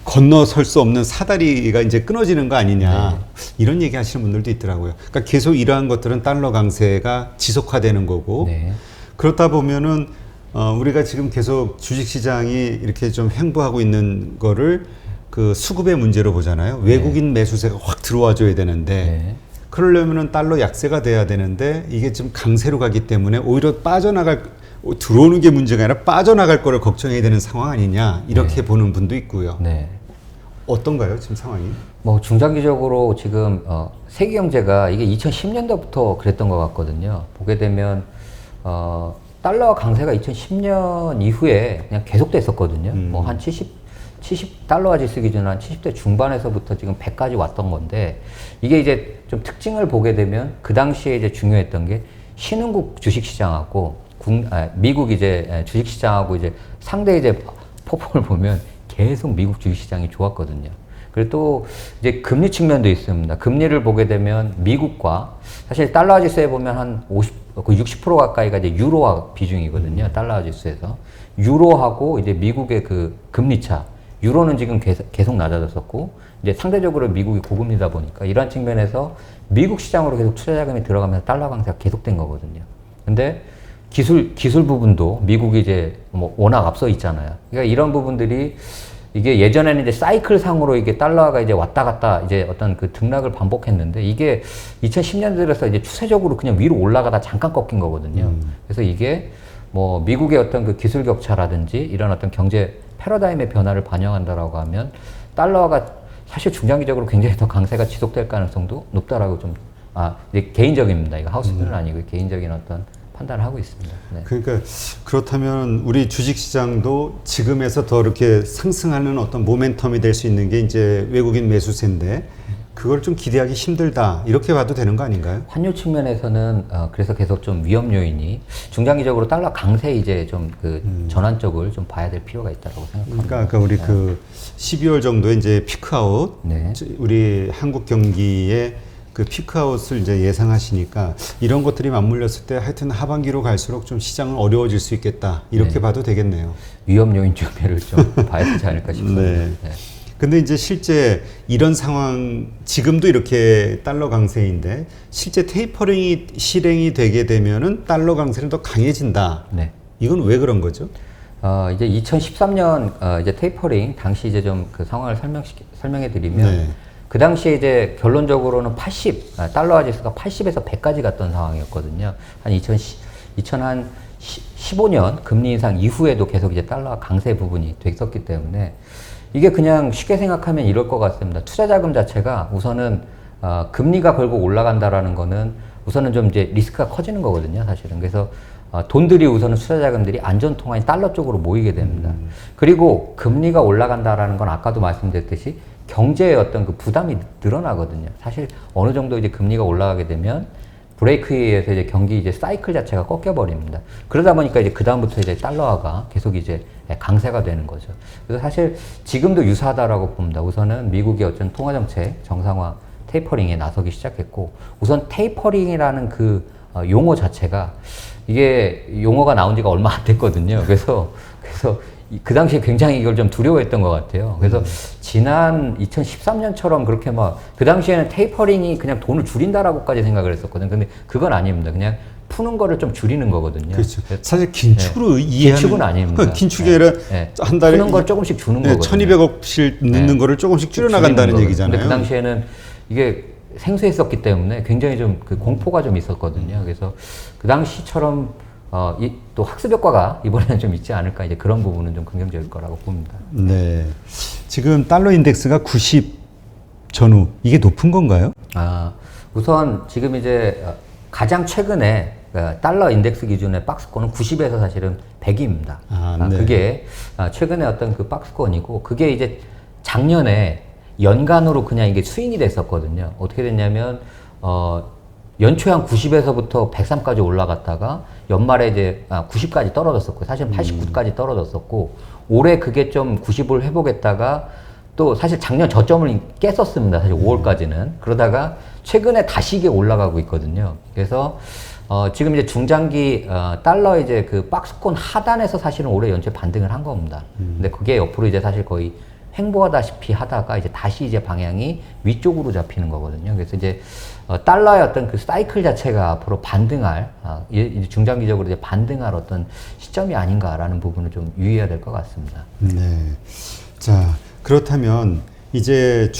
건너설 수 없는 사다리가 이제 끊어지는 거 아니냐. 이런 얘기 하시는 분들도 있더라고요. 그러니까 계속 이러한 것들은 달러 강세가 지속화되는 거고 네. 그렇다 보면은 우리가 지금 계속 주식시장이 이렇게 좀 횡보하고 있는 거를 그 수급의 문제로 보잖아요. 외국인 매수세가 확 들어와 줘야 되는데 네. 그러려면은 달러 약세가 돼야 되는데 이게 좀 강세로 가기 때문에 오히려 들어오는 게 문제가 아니라 빠져나갈 거를 걱정해야 되는 상황 아니냐 이렇게 보는 분도 있고요. 네. 어떤가요 지금 상황이? 뭐 중장기적으로 지금 세계 경제가 이게 2010년도부터 그랬던 것 같거든요. 보게 되면 달러 강세가 2010년 이후에 그냥 계속됐었거든요. 뭐 한 70달러화 지수 기준 한 70대 중반에서부터 지금 100까지 왔던 건데 이게 이제 좀 특징을 보게 되면 그 당시에 이제 중요했던 게 신흥국 주식시장하고 미국 이제 주식시장하고 이제 상대 이제 폭풍을 보면 계속 미국 주식시장이 좋았거든요. 그리고 또 이제 금리 측면도 있습니다. 금리를 보게 되면 미국과 사실 달러 지수에 보면 한 60% 가까이가 이제 유로화 비중이거든요. 달러 지수에서 유로하고 이제 미국의 그 금리 차. 유로는 지금 계속 낮아졌었고 이제 상대적으로 미국이 고금리다 보니까 이러한 측면에서 미국 시장으로 계속 투자 자금이 들어가면서 달러 강세가 계속된 거거든요. 근데 기술 부분도 미국이 이제 뭐 워낙 앞서 있잖아요. 그러니까 이런 부분들이 이게 예전에는 이제 사이클 상으로 이게 달러가 이제 왔다 갔다 이제 어떤 그 등락을 반복했는데 이게 2010년 들어서 이제 추세적으로 그냥 위로 올라가다 잠깐 꺾인 거거든요. 그래서 이게 뭐 미국의 어떤 그 기술 격차라든지 이런 어떤 경제 패러다임의 변화를 반영한다라고 하면 달러가 사실 중장기적으로 굉장히 더 강세가 지속될 가능성도 높다라고 좀 이제 개인적입니다. 이거 하우스들은 아니고 개인적인 어떤 판단을 하고 있습니다. 네. 그러니까 그렇다면 우리 주식시장도 지금에서 더 이렇게 상승하는 어떤 모멘텀이 될 수 있는 게 이제 외국인 매수세인데 그걸 좀 기대하기 힘들다 이렇게 봐도 되는 거 아닌가요? 환율 측면에서는 그래서 계속 좀 위험 요인이 중장기적으로 달러 강세 이제 좀 그 전환 쪽을 좀 봐야 될 필요가 있다고 생각합니다. 그러니까 아까 우리 그 12월 정도에 이제 피크아웃 네. 우리 한국 경기에 그 피크아웃을 이제 예상하시니까 이런 것들이 맞물렸을 때 하여튼 하반기로 갈수록 좀 시장은 어려워질 수 있겠다 이렇게 네. 봐도 되겠네요. 위험 요인 측면을 좀 봐야 되지 않을까 싶습니다. 네. 네. 근데 이제 실제 이런 상황 지금도 이렇게 달러 강세인데 실제 테이퍼링이 실행이 되게 되면은 달러 강세는 더 강해진다. 네. 이건 왜 그런 거죠? 이제 2013년 이제 테이퍼링 당시 이제 좀 그 상황을 설명해 드리면 네. 그 당시에 이제 결론적으로는 달러 지수가 80에서 100까지 갔던 상황이었거든요. 한 2015년 금리 인상 이후에도 계속 이제 달러 강세 부분이 됐었기 때문에 이게 그냥 쉽게 생각하면 이럴 것 같습니다. 투자 자금 자체가 우선은 금리가 결국 올라간다라는 거는 우선은 좀 이제 리스크가 커지는 거거든요, 사실은. 그래서 돈들이 우선은 투자 자금들이 안전 통화인 달러 쪽으로 모이게 됩니다. 그리고 금리가 올라간다라는 건 아까도 말씀드렸듯이 경제의 어떤 그 부담이 늘어나거든요. 사실 어느 정도 이제 금리가 올라가게 되면 브레이크에 의해서 이제 경기 이제 사이클 자체가 꺾여 버립니다. 그러다 보니까 이제 그 다음부터 이제 달러화가 계속 이제 강세가 되는 거죠. 그래서 사실 지금도 유사하다라고 봅니다. 우선은 미국의 어떤 통화 정책 정상화 테이퍼링에 나서기 시작했고 우선 테이퍼링이라는 그 용어 자체가 이게 용어가 나온 지가 얼마 안 됐거든요. 그래서 그 당시에 굉장히 이걸 좀 두려워했던 것 같아요. 그래서 지난 2013년처럼 그렇게 그 당시에는 테이퍼링이 그냥 돈을 줄인다라고까지 생각을 했었거든요. 근데 그건 아닙니다. 그냥 푸는 거를 좀 줄이는 거거든요. 그렇죠. 사실 긴축으로 이해하는 긴축은 아닙니다. 긴축이 아니라 한 달에 푸는 걸 조금씩 주는 거거든요. 1200억씩 넣는 거를 조금씩 줄여나간다는 얘기잖아요. 근데 그 당시에는 이게 생소했었기 때문에 굉장히 좀 그 공포가 좀 있었거든요. 그래서 그 당시처럼 또 학습 효과가 이번에는 좀 있지 않을까 이제 그런 부분은 좀 긍정적일 거라고 봅니다. 네. 지금 달러 인덱스가 90 전후 이게 높은 건가요? 우선 지금 이제 가장 최근에 달러 인덱스 기준의 박스권은 90에서 사실은 100입니다. 네. 그게 최근에 어떤 그 박스권이고 그게 이제 작년에 연간으로 그냥 이게 스윙이 됐었거든요. 어떻게 됐냐면 연초에 한 90에서부터 103까지 올라갔다가 연말에 이제 90까지 떨어졌었고 사실은 89까지 떨어졌었고 올해 그게 좀 90을 회복했다가 또 사실 작년 저점을 깼었습니다. 사실 5월까지는. 그러다가 최근에 다시 이게 올라가고 있거든요. 그래서 지금 이제 중장기 달러 이제 그 박스권 하단에서 사실은 올해 연초에 반등을 한 겁니다. 근데 그게 옆으로 이제 사실 거의 횡보하다시피 하다가 이제 다시 이제 방향이 위쪽으로 잡히는 거거든요. 그래서 이제 달러의 어떤 그 사이클 자체가 앞으로 반등할 이제 중장기적으로 이제 반등할 어떤 시점이 아닌가라는 부분을 좀 유의해야 될 것 같습니다. 네. 자, 그렇다면 이제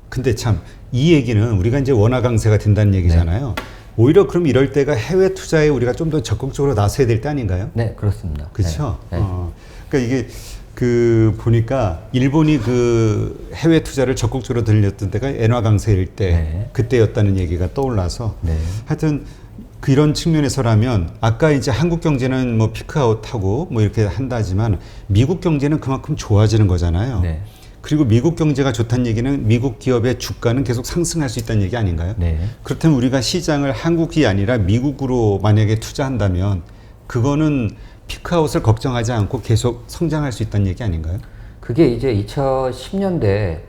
근데 참 이 얘기는 우리가 이제 원화 강세가 된다는 얘기잖아요. 네. 오히려 그럼 이럴 때가 해외 투자에 우리가 좀 더 적극적으로 나서야 될 때 아닌가요? 네, 그렇습니다. 그렇죠. 네. 네. 그러니까 이게 보니까 일본이 그 해외 투자를 적극적으로 들렸던 때가 엔화 강세일 때 네. 그때였다는 얘기가 떠올라서 네. 하여튼 이런 측면에서라면 아까 이제 한국 경제는 뭐 피크아웃하고 뭐 이렇게 한다지만 미국 경제는 그만큼 좋아지는 거잖아요. 네. 그리고 미국 경제가 좋다는 얘기는 미국 기업의 주가는 계속 상승할 수 있다는 얘기 아닌가요? 네. 그렇다면 우리가 시장을 한국이 아니라 미국으로 만약에 투자한다면 그거는 피크아웃을 걱정하지 않고 계속 성장할 수 있다는 얘기 아닌가요? 그게 이제 2010년대,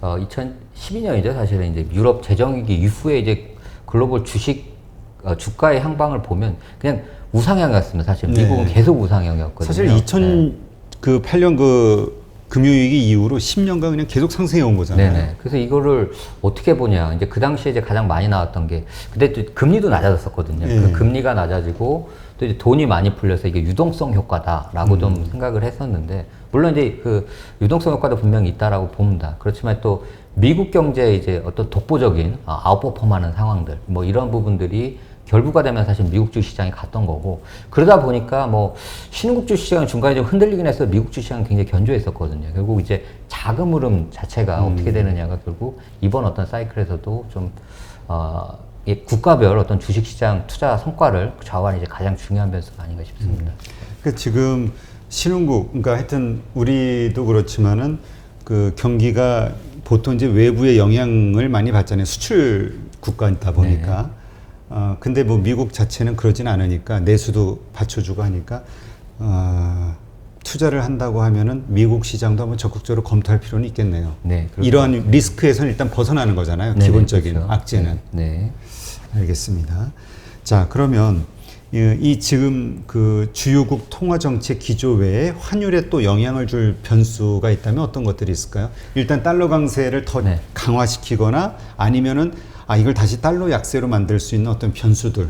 2012년이죠. 사실은 이제 유럽 재정위기 이후에 이제 글로벌 주가의 향방을 보면 그냥 우상향이었습니다. 사실 미국은 계속 우상향이었거든요. 사실 2008년 그 금융위기 이후로 10년간 그냥 계속 상승해 온 거잖아요. 네네. 그래서 이거를 어떻게 보냐. 이제 그 당시에 이제 가장 많이 나왔던 게, 그때 또 금리도 낮아졌었거든요. 그 금리가 낮아지고, 또 이제 돈이 많이 풀려서 이게 유동성 효과다라고 좀 생각을 했었는데, 물론 이제 그 유동성 효과도 분명히 있다라고 봅니다. 그렇지만 또 미국 경제의 이제 어떤 독보적인 아웃퍼폼하는 상황들, 뭐 이런 부분들이 결부가 되면 사실 미국 주시장이 갔던 거고, 그러다 보니까 뭐 신흥국 주시장은 중간에 좀 흔들리긴 해서 미국 주시장은 굉장히 견조했었거든요. 결국 이제 자금 흐름 자체가 어떻게 되느냐가 결국 이번 어떤 사이클에서도 좀 이 국가별 어떤 주식시장 투자 성과를 좌우하는 이제 가장 중요한 변수가 아닌가 싶습니다. 그러니까 지금 신흥국, 그러니까 하여튼 우리도 그렇지만은 그 경기가 보통 이제 외부의 영향을 많이 받잖아요. 수출 국가이다 보니까. 근데 뭐 미국 자체는 그러진 않으니까 내수도 받쳐주고 하니까 투자를 한다고 하면은 미국 시장도 한번 적극적으로 검토할 필요는 있겠네요. 네, 이러한 리스크에서는 일단 벗어나는 거잖아요. 네네, 기본적인 그렇죠. 악재는. 네. 알겠습니다. 자, 그러면 이 지금 그 주요국 통화 정책 기조 외에 환율에 또 영향을 줄 변수가 있다면 어떤 것들이 있을까요? 일단 달러 강세를 더 강화시키거나 아니면은 이걸 다시 달러 약세로 만들 수 있는 어떤 변수들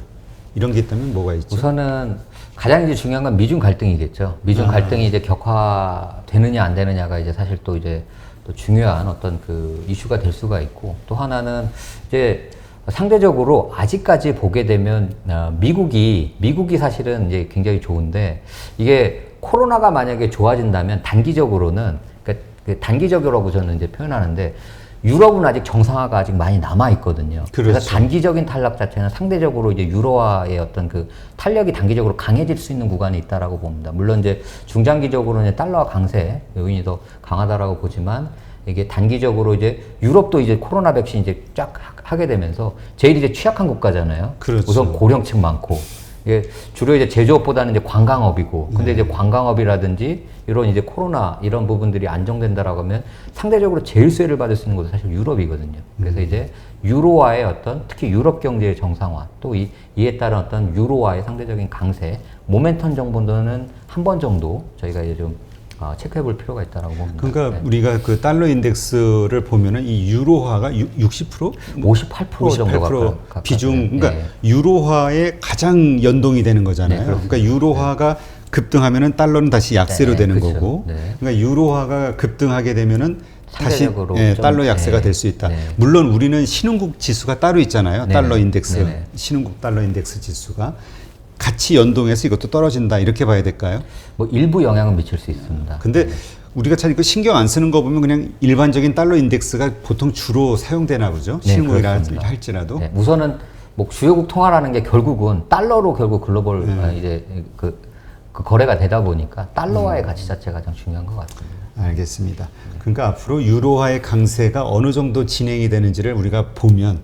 이런 게 있다면 뭐가 있죠? 우선은 가장 이제 중요한 건 미중 갈등이겠죠. 미중 갈등이 이제 격화되느냐 안 되느냐가 이제 사실 또 이제 또 중요한 어떤 그 이슈가 될 수가 있고, 또 하나는 이제 상대적으로 아직까지 보게 되면 미국이 사실은 이제 굉장히 좋은데, 이게 코로나가 만약에 좋아진다면 단기적으로는, 그러니까 단기적이라고 저는 이제 표현하는데, 유럽은 아직 정상화가 아직 많이 남아 있거든요. 그렇죠. 그래서 단기적인 탈락 자체는 상대적으로 이제 유로화의 어떤 그 탄력이 단기적으로 강해질 수 있는 구간이 있다라고 봅니다. 물론 이제 중장기적으로는 이제 달러화 강세 요인이 더 강하다라고 보지만, 이게 단기적으로 이제 유럽도 이제 코로나 백신 이제 쫙 하게 되면서 제일 이제 취약한 국가잖아요. 그렇죠. 우선 고령층 많고, 이게 주로 이제 제조업보다는 이제 관광업이고, 근데 이제 관광업이라든지 이런 이제 코로나 이런 부분들이 안정된다라고 하면 상대적으로 제일 수혜를 받을 수 있는 곳은 사실 유럽이거든요. 그래서 이제 유로화의 어떤 특히 유럽 경제의 정상화, 또 이에 따른 어떤 유로화의 상대적인 강세, 모멘텀 정도는 한 번 정도 저희가 이제 좀 체크해 볼 필요가 있다라고 봅니다. 그러니까 우리가 그 달러 인덱스를 보면은 이 유로화가 60%? 58% 정도 가까이 비중, 그러니까 유로화에 가장 연동이 되는 거잖아요. 그러니까 유로화가 급등하면은 달러는 다시 약세로 되는 그렇죠. 거고, 그러니까 유로화가 급등하게 되면은 다시 달러 약세가 될 수 있다. 물론 우리는 신흥국 지수가 따로 있잖아요. 달러 인덱스, 신흥국 달러 인덱스 지수가 같이 연동해서 이것도 떨어진다 이렇게 봐야 될까요? 뭐 일부 영향은 미칠 수 있습니다. 근데 우리가 참 이거 신경 안 쓰는 거 보면 그냥 일반적인 달러 인덱스가 보통 주로 사용되나 보죠. 신흥국이라 할지라도. 우선은 뭐 주요국 통화라는 게 결국은 달러로 결국 글로벌 이제 그 거래가 되다 보니까 달러화의 가치 자체가 가장 중요한 것 같습니다. 알겠습니다. 그러니까 앞으로 유로화의 강세가 어느 정도 진행이 되는지를 우리가 보면.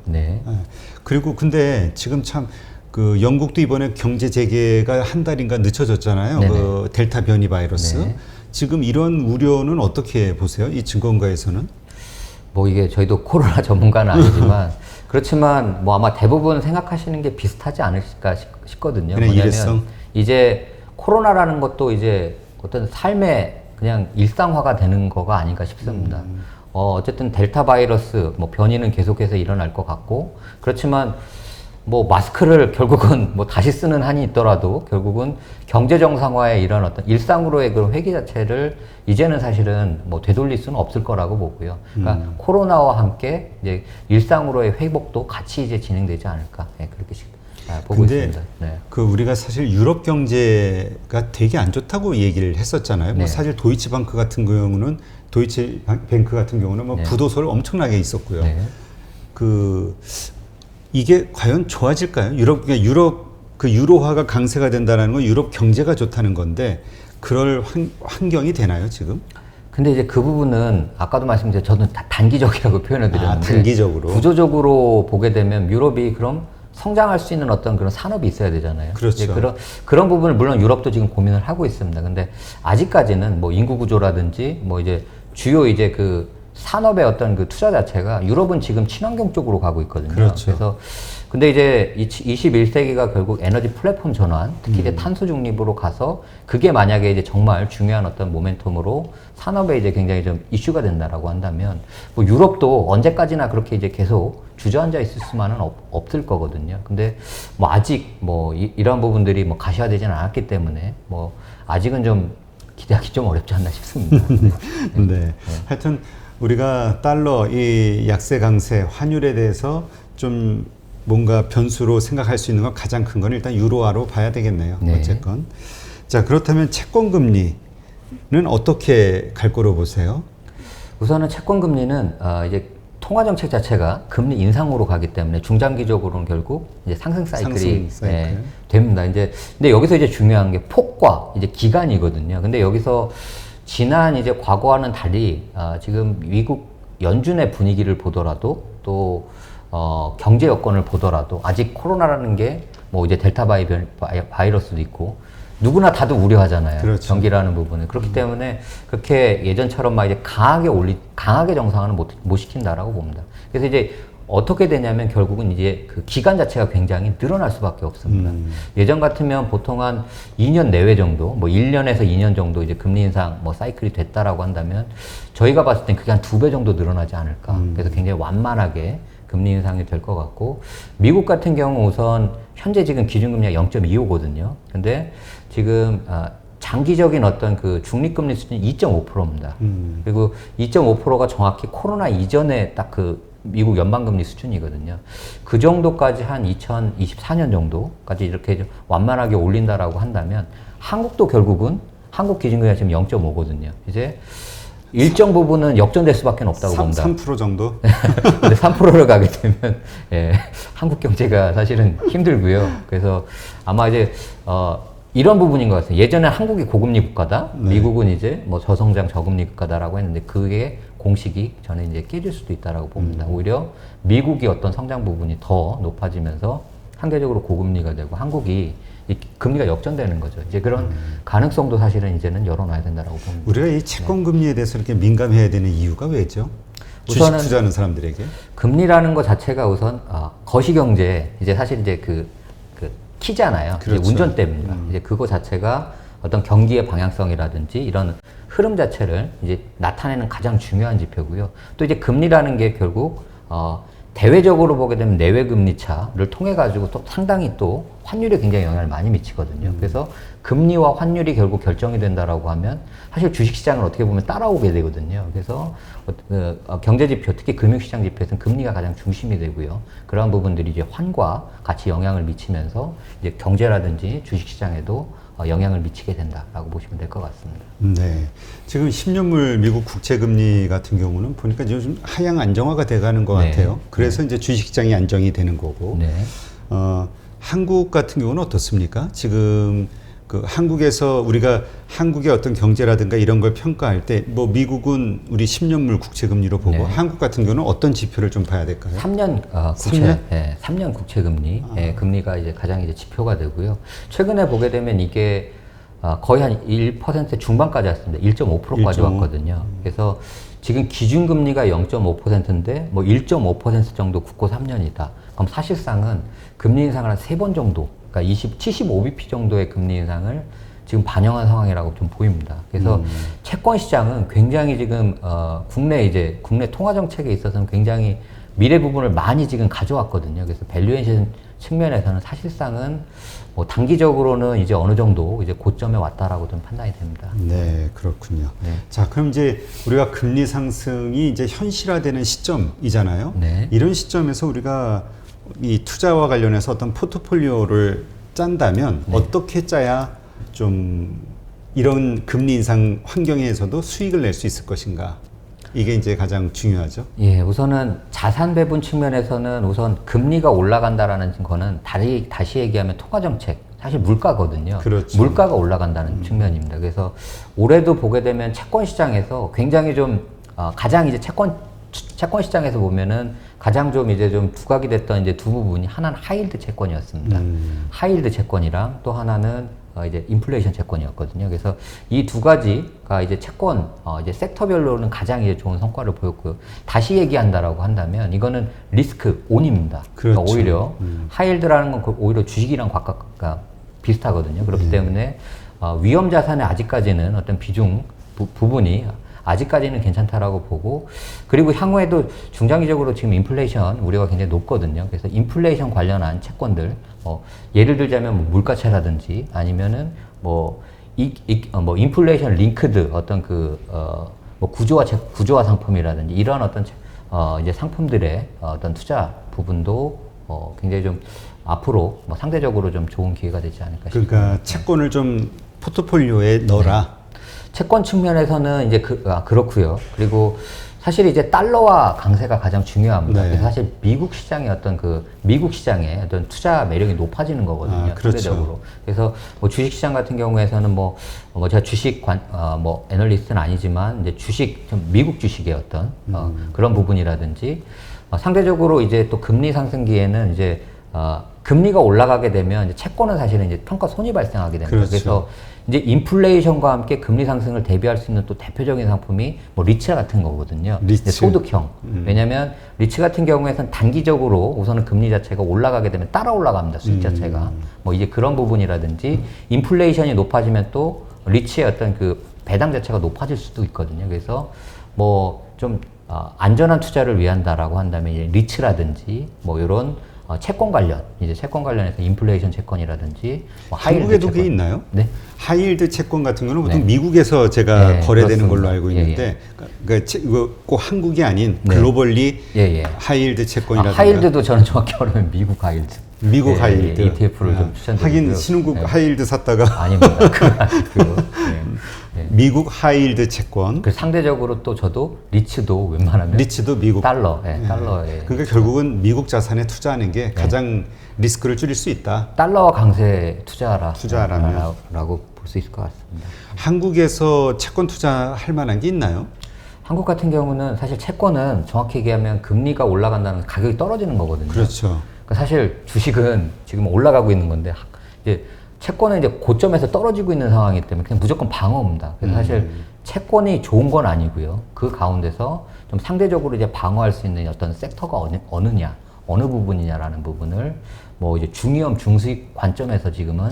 그리고 근데 지금 참 그 영국도 이번에 경제 재개가 한 달인가 늦춰졌잖아요. 그 델타 변이 바이러스. 지금 이런 우려는 어떻게 보세요? 이 증권가에서는? 뭐 이게 저희도 코로나 전문가는 아니지만 그렇지만 뭐 아마 대부분 생각하시는 게 비슷하지 않을까 싶거든요. 뭐냐면 이제 코로나라는 것도 이제 어떤 삶의 그냥 일상화가 되는 거가 아닌가 싶습니다. 어쨌든 델타 바이러스 뭐 변이는 계속해서 일어날 것 같고, 그렇지만 뭐 마스크를 결국은 뭐 다시 쓰는 한이 있더라도 결국은 경제 정상화의 이런 어떤 일상으로의 그런 회귀 자체를 이제는 사실은 뭐 되돌릴 수는 없을 거라고 보고요. 그러니까 코로나와 함께 이제 일상으로의 회복도 같이 이제 진행되지 않을까, 그렇게 보고 있습니다. 그 우리가 사실 유럽 경제가 되게 안 좋다고 얘기를 했었잖아요. 뭐 사실 도이치뱅크 같은 경우는 뭐 부도설 엄청나게 있었고요. 그 이게 과연 좋아질까요? 유럽 그 유로화가 강세가 된다는 건 유럽 경제가 좋다는 건데 그럴 환경이 되나요 지금? 근데 이제 그 부분은 아까도 말씀드렸죠. 저는 단기적이라고 표현을 드렸는데 단기적으로 구조적으로 보게 되면 유럽이 그럼 성장할 수 있는 어떤 그런 산업이 있어야 되잖아요. 그렇죠. 이제 그런 부분을 물론 유럽도 지금 고민을 하고 있습니다. 근데 아직까지는 뭐 인구 구조라든지 뭐 이제 주요 이제 그 산업의 어떤 그 투자 자체가 유럽은 지금 친환경 쪽으로 가고 있거든요. 그렇죠. 그래서 근데 이제 21세기가 결국 에너지 플랫폼 전환, 특히 이제 탄소 중립으로 가서 그게 만약에 이제 정말 중요한 어떤 모멘텀으로 산업에 이제 굉장히 좀 이슈가 된다라고 한다면 뭐 유럽도 언제까지나 그렇게 이제 계속 주저앉아 있을 수만은 없을 거거든요. 근데 뭐 아직 뭐 이런 부분들이 뭐 가시화되지는 않았기 때문에 뭐 아직은 좀 기대하기 좀 어렵지 않나 싶습니다. 네. 하여튼 우리가 달러 이 약세 강세 환율에 대해서 좀 뭔가 변수로 생각할 수 있는 건 가장 큰 건 일단 유로화로 봐야 되겠네요. 네. 어쨌건. 자, 그렇다면 채권 금리는 어떻게 갈 거로 보세요? 우선은 채권 금리는 이제 통화 정책 자체가 금리 인상으로 가기 때문에 중장기적으로는 결국 이제 상승 사이클이 됩니다. 이제 근데 여기서 이제 중요한 게 폭과 이제 기간이거든요. 근데 여기서 지난 이제 과거와는 달리 지금 미국 연준의 분위기를 보더라도 또 경제 여건을 보더라도 아직 코로나라는 게 뭐 이제 델타 바이러스도 있고 누구나 다들 우려하잖아요. 그렇죠. 경기라는 부분은. 그렇기 때문에 그렇게 예전처럼 막 이제 강하게 정상화는 못 시킨다라고 봅니다. 그래서 이제 어떻게 되냐면 결국은 이제 그 기간 자체가 굉장히 늘어날 수밖에 없습니다. 예전 같으면 보통 한 2년 내외 정도, 뭐 1년에서 2년 정도 이제 금리 인상 뭐 사이클이 됐다라고 한다면 저희가 봤을 땐 그게 한 2배 정도 늘어나지 않을까. 그래서 굉장히 완만하게 금리 인상이 될 것 같고, 미국 같은 경우 우선 현재 지금 기준금리가 0.25거든요. 근데 지금 장기적인 어떤 그 중립금리 수준이 2.5%입니다. 그리고 2.5%가 정확히 코로나 이전에 딱 그 미국 연방금리 수준이거든요. 그 정도까지 한 2024년 정도까지 이렇게 좀 완만하게 올린다라고 한다면 한국도 결국은 한국 기준금리가 지금 0.5거든요. 이제 일정 부분은 역전될 수밖에 없다고 봅니다. 3% 정도? 근데 3%를 가게 되면 예, 한국 경제가 사실은 힘들고요. 그래서 아마 이제 이런 부분인 것 같아요. 예전에 한국이 고금리 국가다, 네. 미국은 이제 뭐 저성장 저금리 국가다라고 했는데 그게 공식이 저는 이제 깨질 수도 있다라고 봅니다. 오히려 미국이 어떤 성장 부분이 더 높아지면서 상대적으로 고금리가 되고 한국이 이 금리가 역전되는 거죠. 이제 그런 가능성도 사실은 이제는 열어놔야 된다라고 봅니다. 우리가 이 채권 금리에 대해서 이렇게 민감해야 되는 이유가 왜죠? 주식 우선은 투자하는 사람들에게. 금리라는 것 자체가 우선 거시경제 이제 사실 이제 그 키잖아요. 그렇죠. 이제 운전대입니다. 이제 그거 자체가 어떤 경기의 방향성이라든지 이런 흐름 자체를 이제 나타내는 가장 중요한 지표고요. 또 이제 금리라는 게 결국 대외적으로 보게 되면 내외 금리 차를 통해 가지고 또 상당히 또 환율에 굉장히 영향을 많이 미치거든요. 그래서 금리와 환율이 결국 결정이 된다라고 하면 사실 주식시장을 어떻게 보면 따라오게 되거든요. 그래서 경제 지표, 특히 금융시장 지표에서는 금리가 가장 중심이 되고요. 그러한 부분들이 이제 환과 같이 영향을 미치면서 이제 경제라든지 주식시장에도 영향을 미치게 된다라고 보시면 될 것 같습니다. 네. 지금 10년물 미국 국채금리 같은 경우는 보니까 요즘 하향 안정화가 돼가는 것 네. 같아요. 그래서 이제 주식시장이 안정이 되는 거고. 네. 한국 같은 경우는 어떻습니까? 지금 그 한국에서 우리가 한국의 어떤 경제라든가 이런 걸 평가할 때 뭐 미국은 우리 10년물 국채금리로 보고 네. 한국 같은 경우는 어떤 지표를 좀 봐야 될까요? 3년 국채, 3년? 예, 3년 국채 금리, 예, 금리가 이제 가장 이제 지표가 되고요. 최근에 보게 되면 이게 거의 한 1% 중반까지 왔습니다. 1.5%까지 1.5. 왔거든요. 그래서 지금 기준금리가 0.5%인데 뭐 1.5% 정도 국고 3년이다. 그럼 사실상은 금리 인상을 한 3번 정도, 그러니까 75bp 정도의 금리 인상을 지금 반영한 상황이라고 좀 보입니다. 그래서 채권 시장은 굉장히 지금 국내 통화 정책에 있어서는 굉장히 미래 부분을 많이 지금 가져왔거든요. 그래서 밸류에이션 측면에서는 사실상은 뭐 단기적으로는 이제 어느 정도 이제 고점에 왔다라고 좀 판단이 됩니다. 네, 그렇군요. 네. 자, 그럼 이제 우리가 금리 상승이 이제 현실화되는 시점이잖아요. 네. 이런 시점에서 우리가 이 투자와 관련해서 어떤 포트폴리오를 짠다면 네. 어떻게 짜야 좀 이런 금리 인상 환경에서도 수익을 낼 수 있을 것인가? 이게 이제 가장 중요하죠. 예, 우선은 자산 배분 측면에서는 우선 금리가 올라간다라는 거는 다시 얘기하면 통화 정책, 사실 물가거든요. 그렇죠. 물가가 올라간다는 측면입니다. 그래서 올해도 보게 되면 채권 시장에서 굉장히 좀 가장 이제 채권 시장에서 보면은 가장 좀 이제 좀 두각이 됐던 이제 두 부분이 하나는 하이힐드 채권이었습니다. 하이힐드 채권이랑 또 하나는 이제 인플레이션 채권이었거든요. 그래서 이 두 가지가 이제 채권 이제 섹터별로는 가장 이제 좋은 성과를 보였고요. 다시 얘기한다라고 한다면 이거는 리스크 온입니다. 그렇죠. 그러니까 오히려 하이힐드라는 건 오히려 주식이랑 가깝가 비슷하거든요. 그렇기 때문에 위험 자산에 아직까지는 어떤 비중 부분이 아직까지는 괜찮다라고 보고, 그리고 향후에도 중장기적으로 지금 인플레이션 우려가 굉장히 높거든요. 그래서 인플레이션 관련한 채권들, 예를 들자면 뭐 물가채라든지 아니면은 뭐 인플레이션 링크드 어떤 뭐 구조화 상품이라든지 이런 어떤 이제 상품들의 어떤 투자 부분도 굉장히 좀 앞으로 뭐 상대적으로 좀 좋은 기회가 되지 않을까 싶습니다. 그러니까 채권을 좀 포트폴리오에 넣어라. 채권 측면에서는 이제 그렇고요. 그리고 사실 이제 달러화 강세가 가장 중요합니다. 네. 그래서 사실 미국 시장의 미국 시장의 어떤 투자 매력이 높아지는 거거든요. 그렇죠. 상대적으로. 그래서 뭐 주식 시장 같은 경우에서는 뭐 제가 주식 뭐 애널리스트는 아니지만 이제 미국 주식의 어떤 그런 부분이라든지 상대적으로 이제 또 금리 상승기에는 이제 금리가 올라가게 되면 이제 채권은 사실은 이제 평가 손이 발생하게 됩니다. 그렇죠. 그래서 이제 인플레이션과 함께 금리 상승을 대비할 수 있는 또 대표적인 상품이 뭐 리츠 같은 거거든요. 리츠. 소득형. 왜냐면 리츠 같은 경우에는 단기적으로 우선은 금리 자체가 올라가게 되면 따라 올라갑니다. 수익 자체가. 뭐 이제 그런 부분이라든지 인플레이션이 높아지면 또 리츠의 어떤 그 배당 자체가 높아질 수도 있거든요. 그래서 뭐 좀 안전한 투자를 위한다라고 한다면 이제 리츠라든지 뭐 이런 채권 관련해서 인플레이션 채권이라든지 뭐 한국에도 채권. 그게 있나요? 네. 하이힐드 채권 같은 경우는 보통 네. 미국에서 제가 네, 거래되는 그렇습니다. 걸로 알고 있는데, 그러니까 이거 꼭 한국이 아닌 글로벌리 하이힐드 채권이라든가. 하이힐드도 저는 정확히 말하면 미국 하이힐드. 미국 하이힐드. ETF를 좀 추천드리고요. 하긴 신흥국 하이힐드 샀다가 아닙니다. 그건 아니고요. 미국 하이힐드 채권. 그 상대적으로 또 저도 리츠도 웬만하면 리츠도 미국. 달러에. 그러니까 결국은 미국 자산에 투자하는 게 가장 리스크를 줄일 수 있다. 달러와 강세 투자하라면 라고 볼 수 있을 것 같습니다. 한국에서 채권 투자할 만한 게 있나요? 한국 같은 경우는 사실 채권은 정확히 얘기하면 금리가 올라간다는 가격이 떨어지는 거거든요. 그렇죠. 그러니까 사실 주식은 지금 올라가고 있는 건데 이제 채권은 이제 고점에서 떨어지고 있는 상황이기 때문에 그냥 무조건 방어입니다. 그래서 사실 채권이 좋은 건 아니고요. 그 가운데서 좀 상대적으로 이제 방어할 수 있는 어떤 섹터가 어느 부분이냐라는 부분을 뭐 이제 중위험 중수익 관점에서 지금은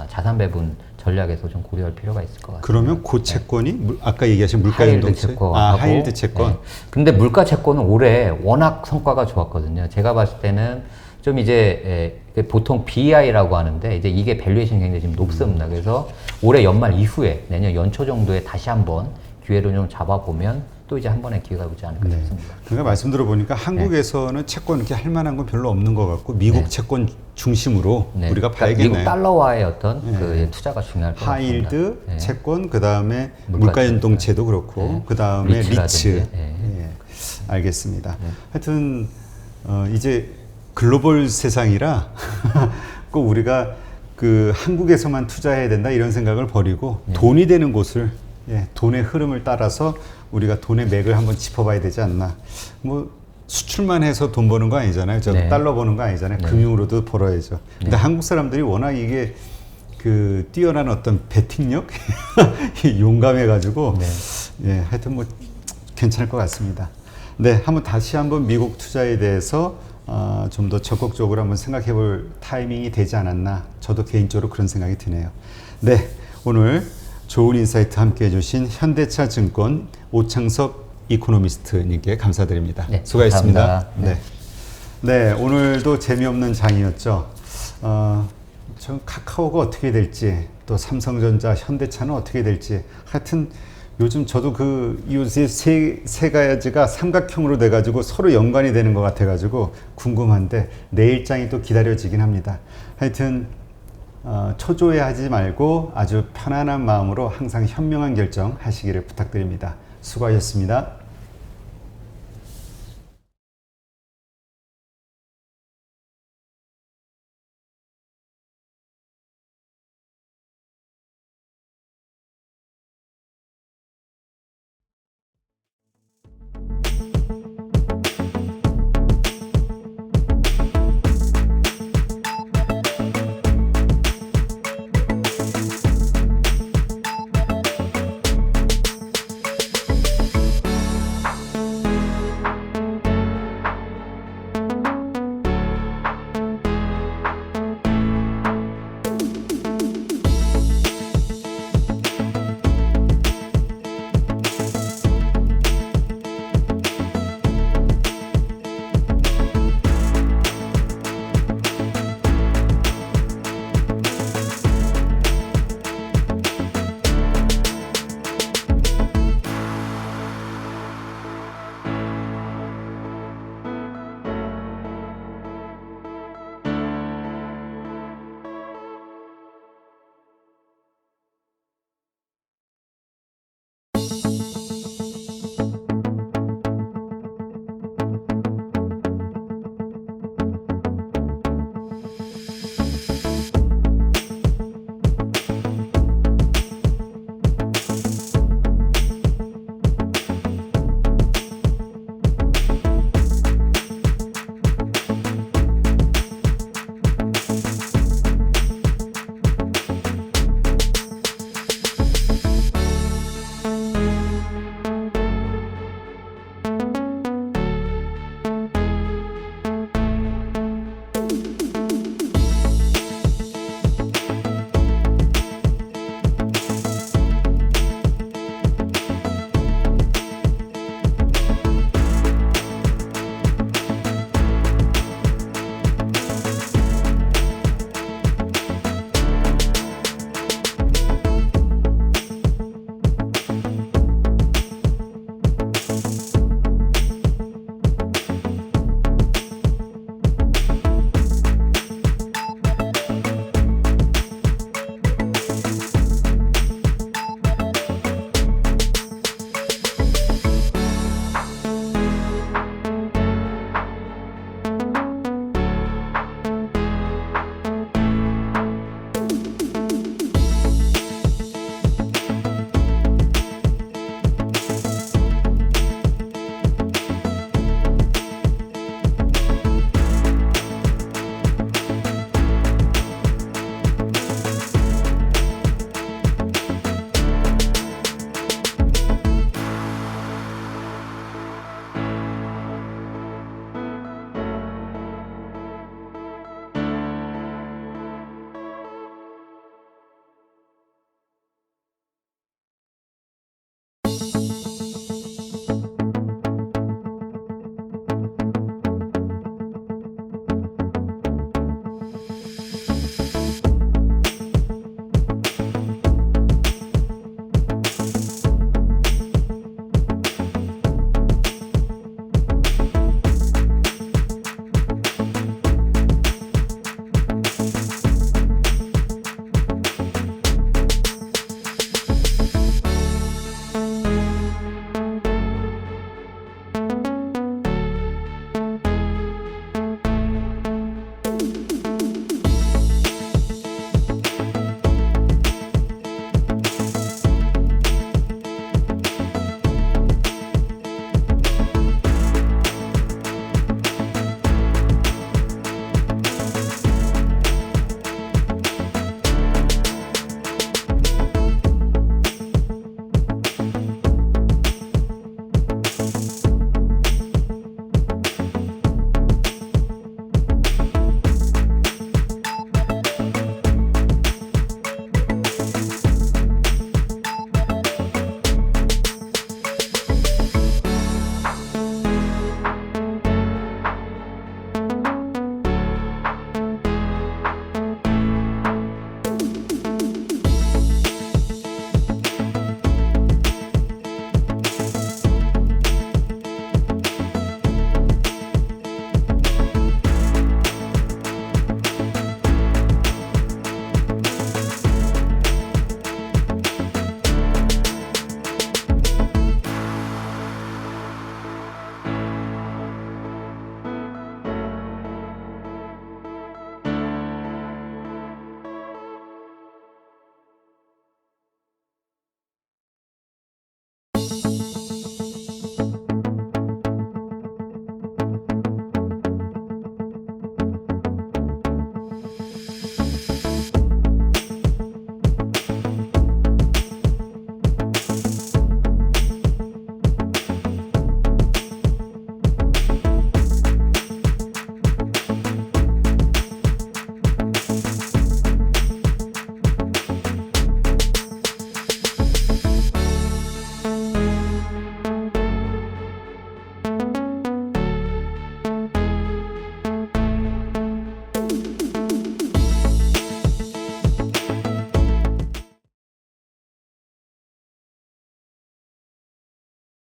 자산 배분 전략에서 좀 고려할 필요가 있을 것 같아요. 그러면 그 채권이 아까 얘기하신 물가연동체, 하이힐드 채권. 네. 근데 물가 채권은 올해 워낙 성과가 좋았거든요. 제가 봤을 때는 좀 이제 보통 BI라고 하는데 이제 이게 밸류에이션이 굉장히 지금 높습니다. 그래서 올해 연말 이후에 내년 연초 정도에 다시 한번 기회를 좀 잡아보면 또 이제 한 번의 기회가 오지 않을까 싶습니다. 그러니까 말씀 들어보니까 한국에서는 채권 이렇게 할 만한 건 별로 없는 것 같고 미국 채권 중심으로 우리가 봐야겠네요. 미국 달러와의 어떤 그 투자가 중요할 것 같습니다. 하이힐드 채권, 그 다음에 물가연동체도 그렇고, 그 다음에 리츠. 알겠습니다. 하여튼 이제 글로벌 세상이라 꼭 우리가 그 한국에서만 투자해야 된다 이런 생각을 버리고 돈이 되는 곳을 돈의 흐름을 따라서 우리가 돈의 맥을 한번 짚어봐야 되지 않나. 뭐 수출만 해서 돈 버는 거 아니잖아요. 달러 버는 거 아니잖아요. 금융으로도 벌어야죠. 근데 한국 사람들이 워낙 이게 그 뛰어난 어떤 배팅력, 용감해가지고 하여튼 뭐 괜찮을 것 같습니다. 네, 다시 한번 미국 투자에 대해서 좀 더 적극적으로 한번 생각해 볼 타이밍이 되지 않았나. 저도 개인적으로 그런 생각이 드네요. 네, 오늘 좋은 인사이트 함께 해주신 현대차 증권 오창석 이코노미스트님께 감사드립니다. 네, 수고하셨습니다. 감사합니다. 네, 오늘도 재미없는 장이었죠. 전 카카오가 어떻게 될지, 또 삼성전자, 현대차는 어떻게 될지, 하여튼 요즘 저도 요새 세 가지가 삼각형으로 돼가지고 서로 연관이 되는 것 같아가지고 궁금한데 내일장이 또 기다려지긴 합니다. 하여튼 초조해하지 말고 아주 편안한 마음으로 항상 현명한 결정 하시기를 부탁드립니다. 수고하셨습니다.